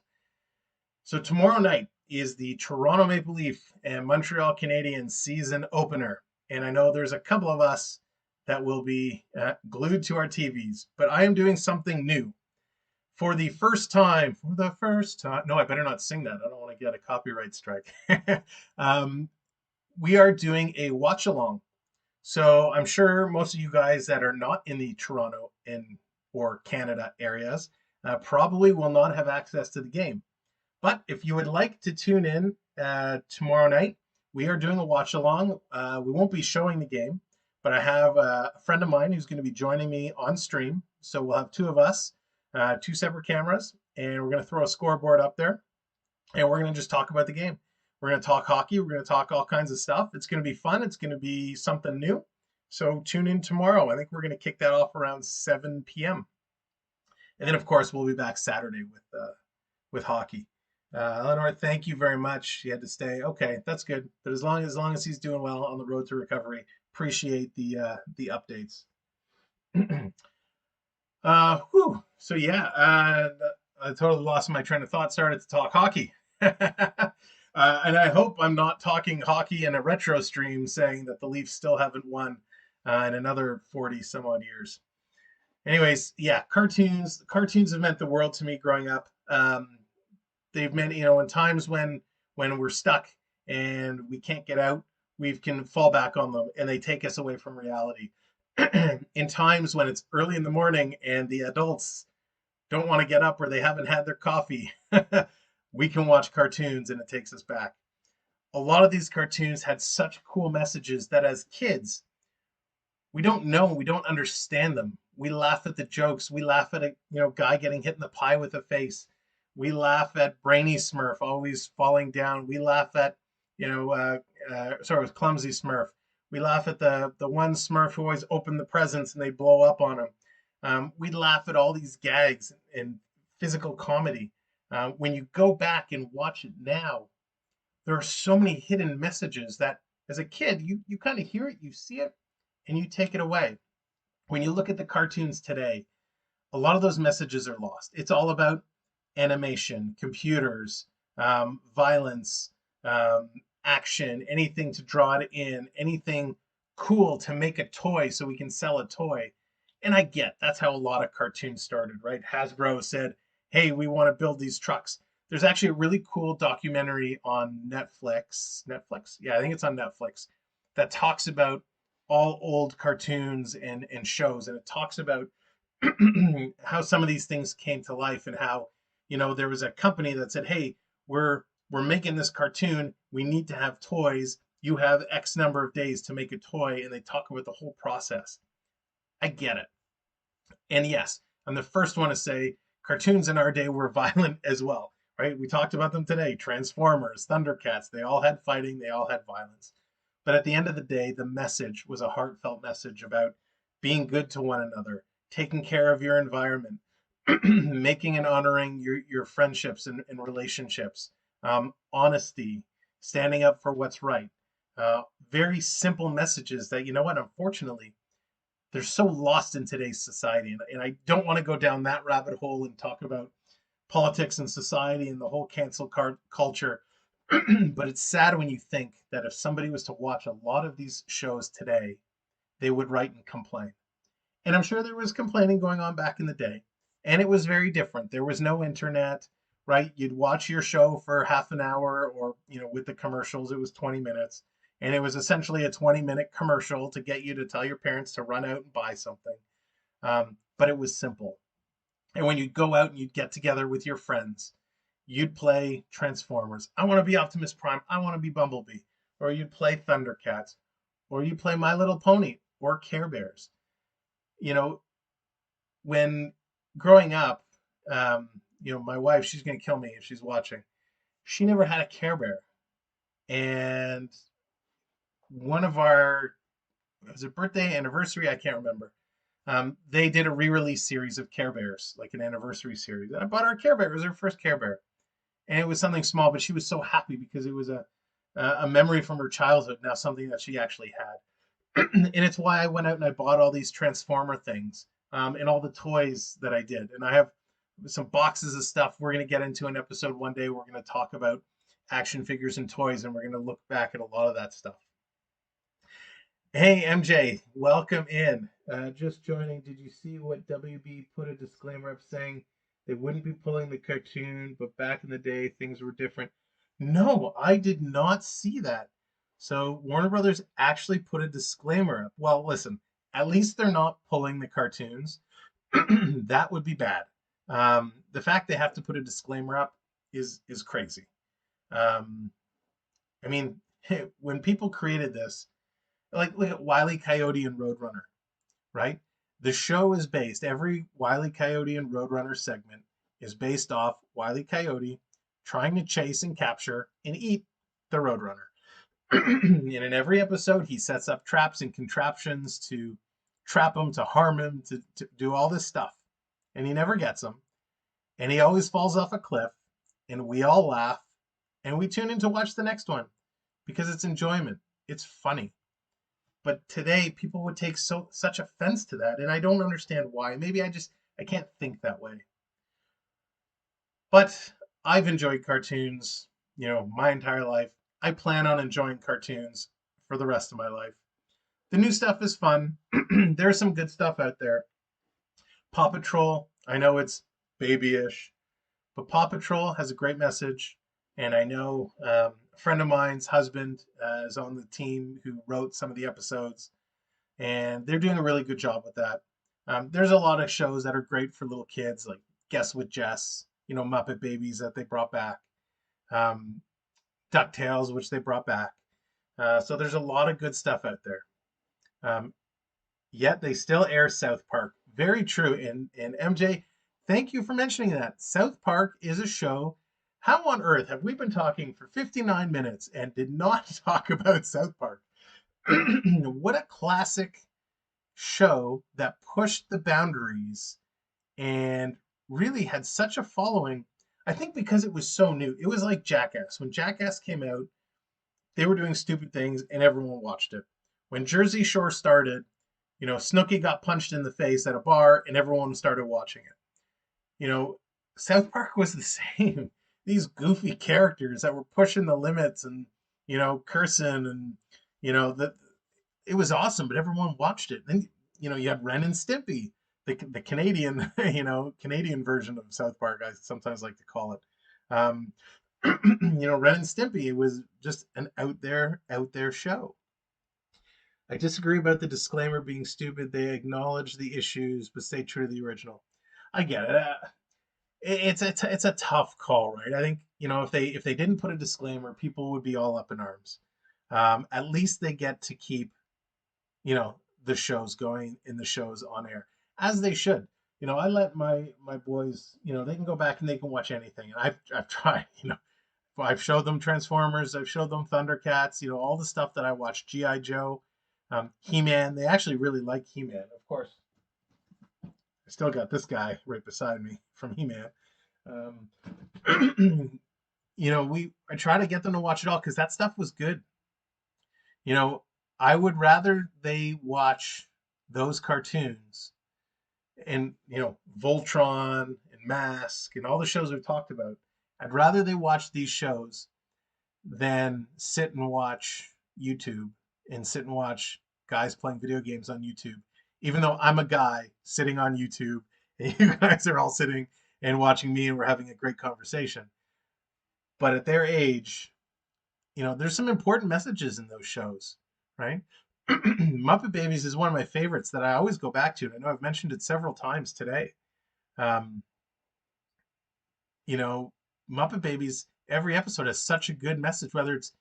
Speaker 1: So tomorrow night is the Toronto Maple Leaf and Montreal Canadiens season opener, and I know there's a couple of us that will be glued to our TVs, but I am doing something new for the first time. For the first time, no, I better not sing that. I don't want to get a copyright strike. um, we are doing a watch along. So I'm sure most of you guys that are not in the Toronto and or Canada areas probably will not have access to the game. But if you would like to tune in tomorrow night, we are doing a watch along. We won't be showing the game, but I have a friend of mine who's going to be joining me on stream. So we'll have two of us, two separate cameras, and we're going to throw a scoreboard up there, and we're going to just talk about the game. We're going to talk hockey. We're going to talk all kinds of stuff. It's going to be fun. It's going to be something new. So tune in tomorrow. I think we're going to kick that off around 7 p.m. And then, of course, we'll be back Saturday with hockey. Eleanor, thank you very much. She had to stay. Okay, that's good. But as long as he's doing well on the road to recovery, appreciate the updates. Whew. So yeah, I totally lost my train of thought. Started to talk hockey, and I hope I'm not talking hockey in a retro stream, saying that the Leafs still haven't won in another 40 some odd years. Anyways, yeah, cartoons have meant the world to me growing up. They've meant, in times when we're stuck and we can't get out, we can fall back on them and they take us away from reality. In times when it's early in the morning and the adults don't want to get up or they haven't had their coffee, we can watch cartoons and it takes us back. A lot of these cartoons had such cool messages that as kids, we don't know, we don't understand them. We laugh at the jokes. We laugh at a guy getting hit in the pie with a face. We laugh at Brainy Smurf always falling down. We laugh at sorry, it was Clumsy Smurf. We laugh at the one Smurf who always opened the presents and they blow up on him. We laugh at all these gags and physical comedy. When you go back and watch it now, there are so many hidden messages that as a kid you kind of hear it, you see it, and you take it away. When you look at the cartoons today, a lot of those messages are lost. It's all about animation, computers, violence, um, action, anything to draw it in, anything cool to make a toy so we can sell a toy. And I get that's how a lot of cartoons started, right? Hasbro said, hey, we want to build these trucks. There's actually a really cool documentary on Netflix. Netflix? Yeah, I think it's on Netflix that talks about all old cartoons and shows. And it talks about how some of these things came to life and how there was a company that said, hey, we're making this cartoon, we need to have toys, you have X number of days to make a toy, and they talk about the whole process. I get it. And yes, I'm the first one to say cartoons in our day were violent as well, right? We talked about them today. Transformers, Thundercats, they all had fighting, they all had violence. But at the end of the day, the message was a heartfelt message about being good to one another, taking care of your environment, making and honoring your friendships and relationships, honesty, standing up for what's right. Very simple messages that, unfortunately, they're so lost in today's society. And I don't want to go down that rabbit hole and talk about politics and society and the whole cancel culture. But it's sad when you think that if somebody was to watch a lot of these shows today, they would write and complain. And I'm sure there was complaining going on back in the day. And it was very different. There was no internet, right? You'd watch your show for half an hour or, with the commercials, it was 20 minutes. And it was essentially a 20-minute commercial to get you to tell your parents to run out and buy something. But it was simple. And when you'd go out and you'd get together with your friends, you'd play Transformers. I want to be Optimus Prime. I want to be Bumblebee. Or you'd play Thundercats. Or you play My Little Pony or Care Bears. You know, when growing up, my wife, she's going to kill me if she's watching. She never had a Care Bear. And one of our, was it birthday, anniversary? I can't remember. They did a re-release series of Care Bears, like an anniversary series. And I bought her a Care Bear. It was her first Care Bear. And it was something small, but she was so happy because it was a memory from her childhood, now something that she actually had. And it's why I went out and I bought all these Transformer things, and all the toys that I did. And I have some boxes of stuff we're going to get into an episode one day. We're going to talk about action figures and toys, and we're going to look back at a lot of that stuff. Hey, MJ, welcome in. Just joining. Did you see what WB put a disclaimer up saying they wouldn't be pulling the cartoon, but back in the day, things were different? No, I did not see that. So Warner Brothers actually put a disclaimer up. Well, listen, at least they're not pulling the cartoons. That would be bad. The fact they have to put a disclaimer up, is crazy. Um, I mean, when people created this, like look at Wile E. Coyote and Roadrunner, right? The show is based, every Wile E. Coyote and Roadrunner segment is based off Wile E. Coyote trying to chase and capture and eat the Roadrunner. And in every episode, he sets up traps and contraptions to trap him, to harm him, to do all this stuff. And he never gets them. And he always falls off a cliff. And we all laugh. And we tune in to watch the next one because it's enjoyment. It's funny. But today, people would take such offense to that. And I don't understand why. Maybe I can't think that way. But I've enjoyed cartoons, my entire life. I plan on enjoying cartoons for the rest of my life. The new stuff is fun. There's some good stuff out there. Paw Patrol, I know it's babyish, but Paw Patrol has a great message. And I know a friend of mine's husband is on the team who wrote some of the episodes, and they're doing a really good job with that. There's a lot of shows that are great for little kids, like Guess with Jess, Muppet Babies that they brought back, um, DuckTales, which they brought back. So there's a lot of good stuff out there. Um, Yet they still air South Park. Very true. And MJ, thank you for mentioning that. South Park is a show. How on earth have we been talking for 59 minutes and did not talk about South Park? What a classic show that pushed the boundaries and really had such a following. I think because it was so new. It was like Jackass. When Jackass came out, they were doing stupid things and everyone watched it. When Jersey Shore started, Snooki got punched in the face at a bar and everyone started watching it. South Park was the same. These goofy characters that were pushing the limits and, cursing and, that it was awesome, but everyone watched it. Then, you had Ren and Stimpy, the Canadian, Canadian version of South Park, I sometimes like to call it. Um, Ren and Stimpy, it was just an out there show. I disagree about the disclaimer being stupid. They acknowledge the issues, but stay true to the original. I get it. It's a tough call, right? I think if they didn't put a disclaimer, people would be all up in arms. At least they get to keep the shows going and the shows on air as they should. I let my boys, they can go back and they can watch anything. And I've tried, I've showed them Transformers, I've showed them Thundercats, all the stuff that I watched, G.I. Joe, He-Man. They actually really like He-Man, of course. I still got this guy right beside me from He-Man. I try to get them to watch it all because that stuff was good. I would rather they watch those cartoons and Voltron and Mask and all the shows we've talked about. I'd rather they watch these shows than sit and watch YouTube and sit and watch guys playing video games on YouTube. Even though I'm a guy sitting on YouTube and you guys are all sitting and watching me and we're having a great conversation. But at their age, there's some important messages in those shows, right? Muppet Babies is one of my favorites that I always go back to. And I know I've mentioned it several times today. Um, Muppet Babies, every episode has such a good message, whether it's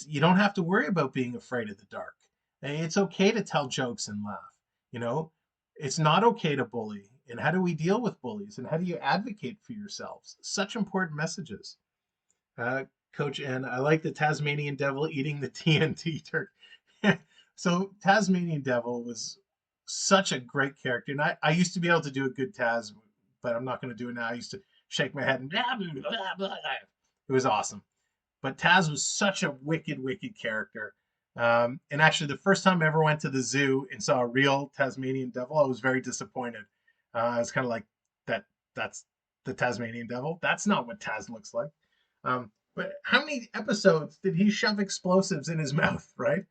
Speaker 1: you don't have to worry about being afraid of the dark. It's okay to tell jokes and laugh. It's not okay to bully. And how do we deal with bullies? And how do you advocate for yourselves? Such important messages. Coach N, I like the Tasmanian Devil eating the TNT turkey. So Tasmanian Devil was such a great character. And I used to be able to do a good Taz, but I'm not going to do it now. I used to shake my head and blah, blah, blah. It was awesome. But Taz was such a wicked, wicked character. And actually, the first time I ever went to the zoo and saw a real Tasmanian Devil, I was very disappointed. I was kind of like, that's the Tasmanian Devil. That's not what Taz looks like. But how many episodes did he shove explosives in his mouth, right?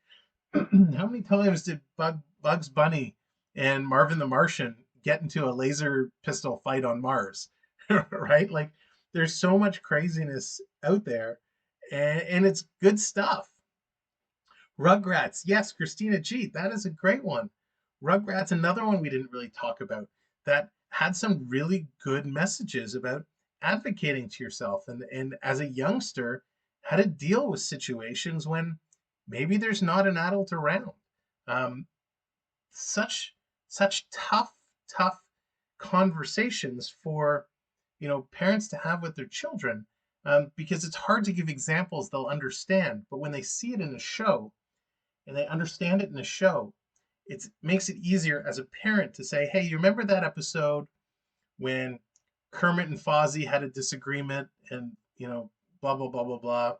Speaker 1: How many times did Bugs Bunny and Marvin the Martian get into a laser pistol fight on Mars, right? Like, there's so much craziness out there, and it's good stuff. Rugrats, yes, Christina G, that is a great one. Rugrats, another one we didn't really talk about that had some really good messages about advocating to yourself, and as a youngster, how to deal with situations when maybe there's not an adult around. Um, such such tough conversations for parents to have with their children, because it's hard to give examples they'll understand, but when they see it in a show and they understand it in a show, it makes it easier as a parent to say, hey, you remember that episode when Kermit and Fozzie had a disagreement, and blah blah blah blah blah,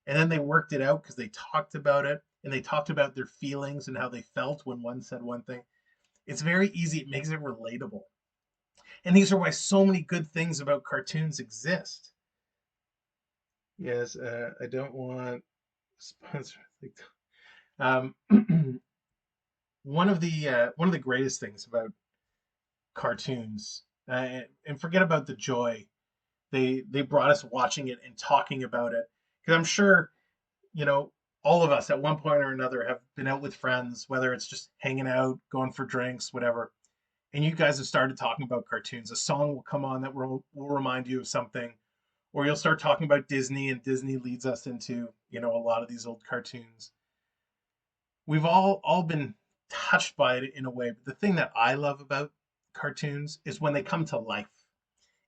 Speaker 1: and then they worked it out because they talked about it, and they talked about their feelings and how they felt when one said one thing. It's very easy. It makes it relatable. And these are why so many good things about cartoons exist. Yes, I don't want sponsor. Um, one of the greatest things about cartoons, and forget about the joy they brought us watching it and talking about it, because I'm sure you know all of us at one point or another have been out with friends, whether it's just hanging out, going for drinks, whatever, and you guys have started talking about cartoons. A song will come on that will remind you of something, or you'll start talking about Disney, and Disney leads us into a lot of these old cartoons. We've all been touched by it in a way. But the thing that I love about cartoons is when they come to life.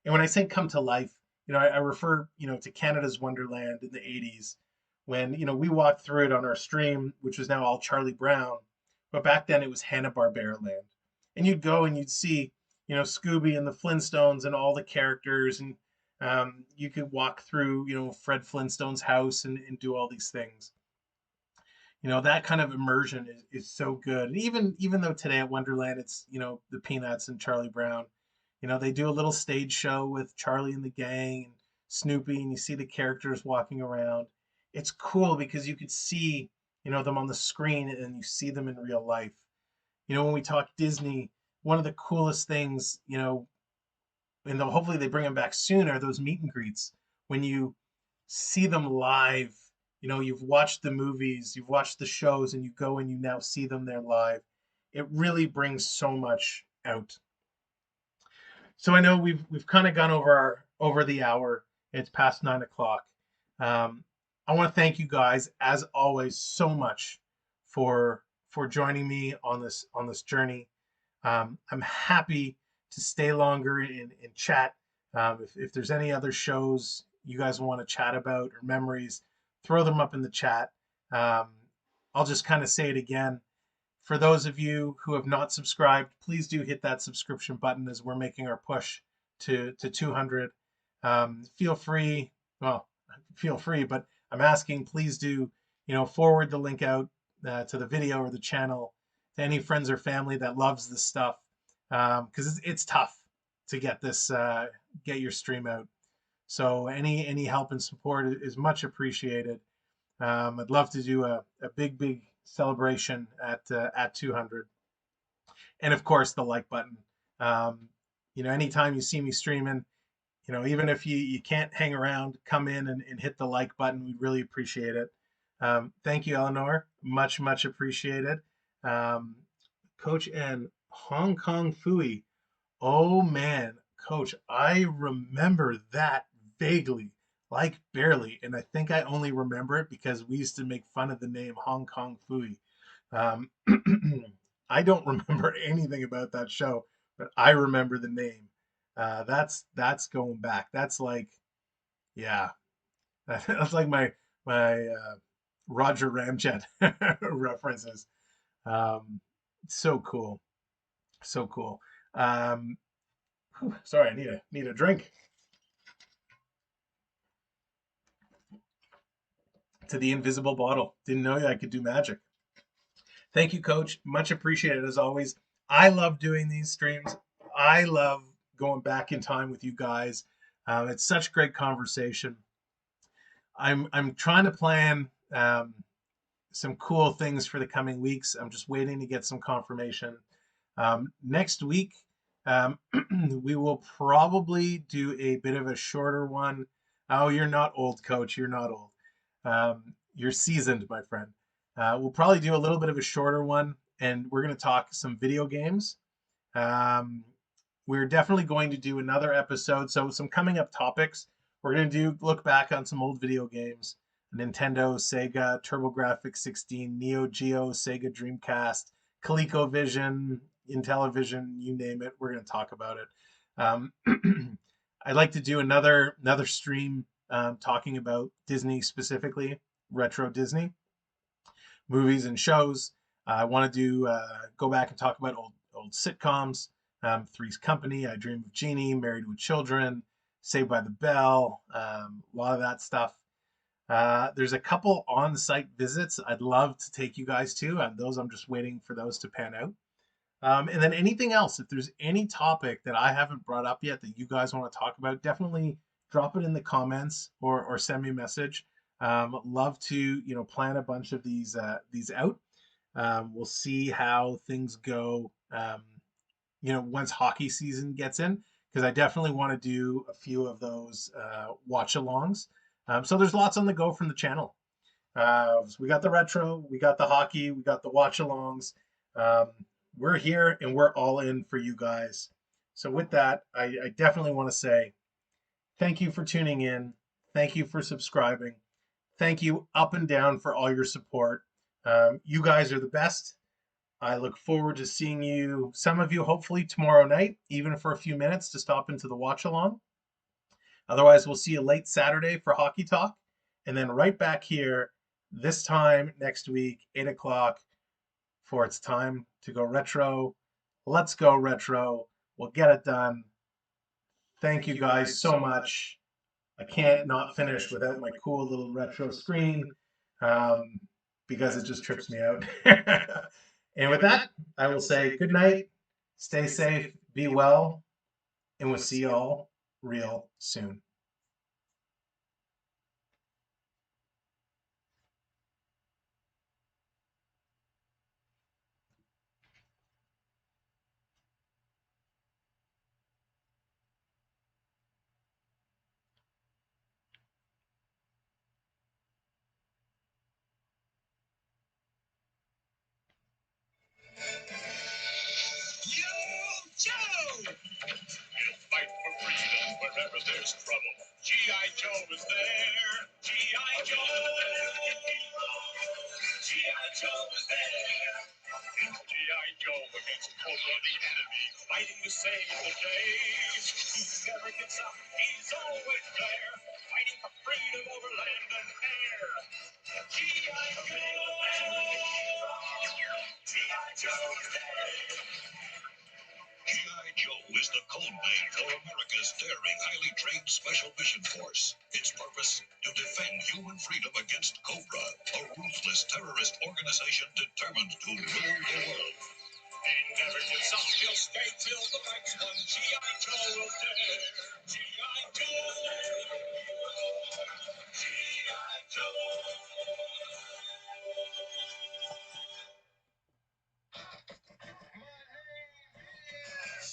Speaker 1: And when I say come to life, I refer to Canada's Wonderland in the 80s, when we walked through it on our stream, which was now all Charlie Brown, but back then it was Hanna-Barbera land. And you'd go and you'd see Scooby and the Flintstones and all the characters, and you could walk through Fred Flintstone's house, and do all these things. That kind of immersion is so good. And even though today at Wonderland it's the Peanuts and Charlie Brown, they do a little stage show with Charlie and the gang and Snoopy, and you see the characters walking around. It's cool because you could see them on the screen, and you see them in real life. When we talk Disney, one of the coolest things, and hopefully they bring them back soon, are those meet and greets when you see them live. You've watched the movies, you've watched the shows, and you go and you now see them there live. It really brings so much out. So I know we've kind of gone over the hour. It's past 9 o'clock. I want to thank you guys as always so much for joining me on this journey. I'm happy to stay longer and chat. If there's any other shows you guys want to chat about, or memories, throw them up in the chat. Um, I'll just kind of say it again. For those of you who have not subscribed, please do hit that subscription button as we're making our push to 200. Feel free, well, feel free, but I'm asking, please do, forward the link out to the video or the channel to any friends or family that loves this stuff, because it's tough to get get your stream out. So any help and support is much appreciated. I'd love to do a big celebration at 200, and of course the like button. Um, anytime you see me streaming, even if you can't hang around, come in and hit the like button. We'd really appreciate it. Thank you, Eleanor. Much appreciated. Um, Coach and Hong Kong Fooey. Oh man, Coach, I remember that vaguely, like barely, and I think I only remember it because we used to make fun of the name Hong Kong Fooey. Um, I don't remember anything about that show, but I remember the name. That's going back. That's like, yeah, that's like my Roger Ramjet references. Um, so cool, so cool. Um, Sorry, I need a drink. To the invisible bottle. Didn't know I could do magic. Thank you, Coach. Much appreciated as always. I love doing these streams. I love going back in time with you guys. It's such great conversation. I'm trying to plan some cool things for the coming weeks. I'm just waiting to get some confirmation. Next week, um, we will probably do a bit of a shorter one. Oh, you're not old, Coach. You're not old. You're seasoned, my friend. We'll probably do a little bit of a shorter one, and we're going to talk some video games. Um, we're definitely going to do another episode. So some coming up topics. We're going to look back on some old video games. Nintendo, Sega, TurboGrafx 16, Neo Geo, Sega Dreamcast, ColecoVision, Intellivision, you name it. We're going to talk about it. Um, I'd like to do another stream talking about Disney specifically, retro Disney movies and shows. I want to do go back and talk about old sitcoms. Three's Company, I Dream of Jeannie, Married with Children, Saved by the Bell, a lot of that stuff. There's a couple on-site visits I'd love to take you guys to, and those I'm just waiting for those to pan out. And then anything else, if there's any topic that I haven't brought up yet that you guys want to talk about, definitely drop it in the comments or send me a message. Love to plan a bunch of these out. We'll see how things go. Once hockey season gets in, because I definitely want to do a few of those watch-alongs. So there's lots on the go from the channel. So we got the retro, we got the hockey, we got the watch-alongs. We're here and we're all in for you guys. So with that, I definitely want to say thank you for tuning in. Thank you for subscribing. Thank you up and down for all your support. You guys are the best. I look forward to seeing you, some of you hopefully tomorrow night, even for a few minutes to stop into the watch along. Otherwise, we'll see you late Saturday for Hockey Talk. And then right back here this time next week, 8 o'clock, for it's time to go retro. Let's go retro. We'll get it done. Thank you guys so much. I can't not finish without my cool little retro screen because it just trips me out. And with that, I will say good night, stay safe, be well, and we'll see you all real soon.
Speaker 2: Joe! He'll fight for freedom wherever there's trouble. G.I. Joe is there. G.I. Joe! G.I. Joe is there. It's G.I. Joe against Cobra the enemy, fighting to save the day. He never gives up, he's always there, fighting for freedom over land and air. G.I. Joe! G.I. Joe is there. G.I. Joe is the code name for America's daring, highly trained Special Mission Force. Its purpose, to defend human freedom against Cobra, a ruthless terrorist organization determined to rule the world. He never gives up, he'll stay till the fight's won. G.I. Joe will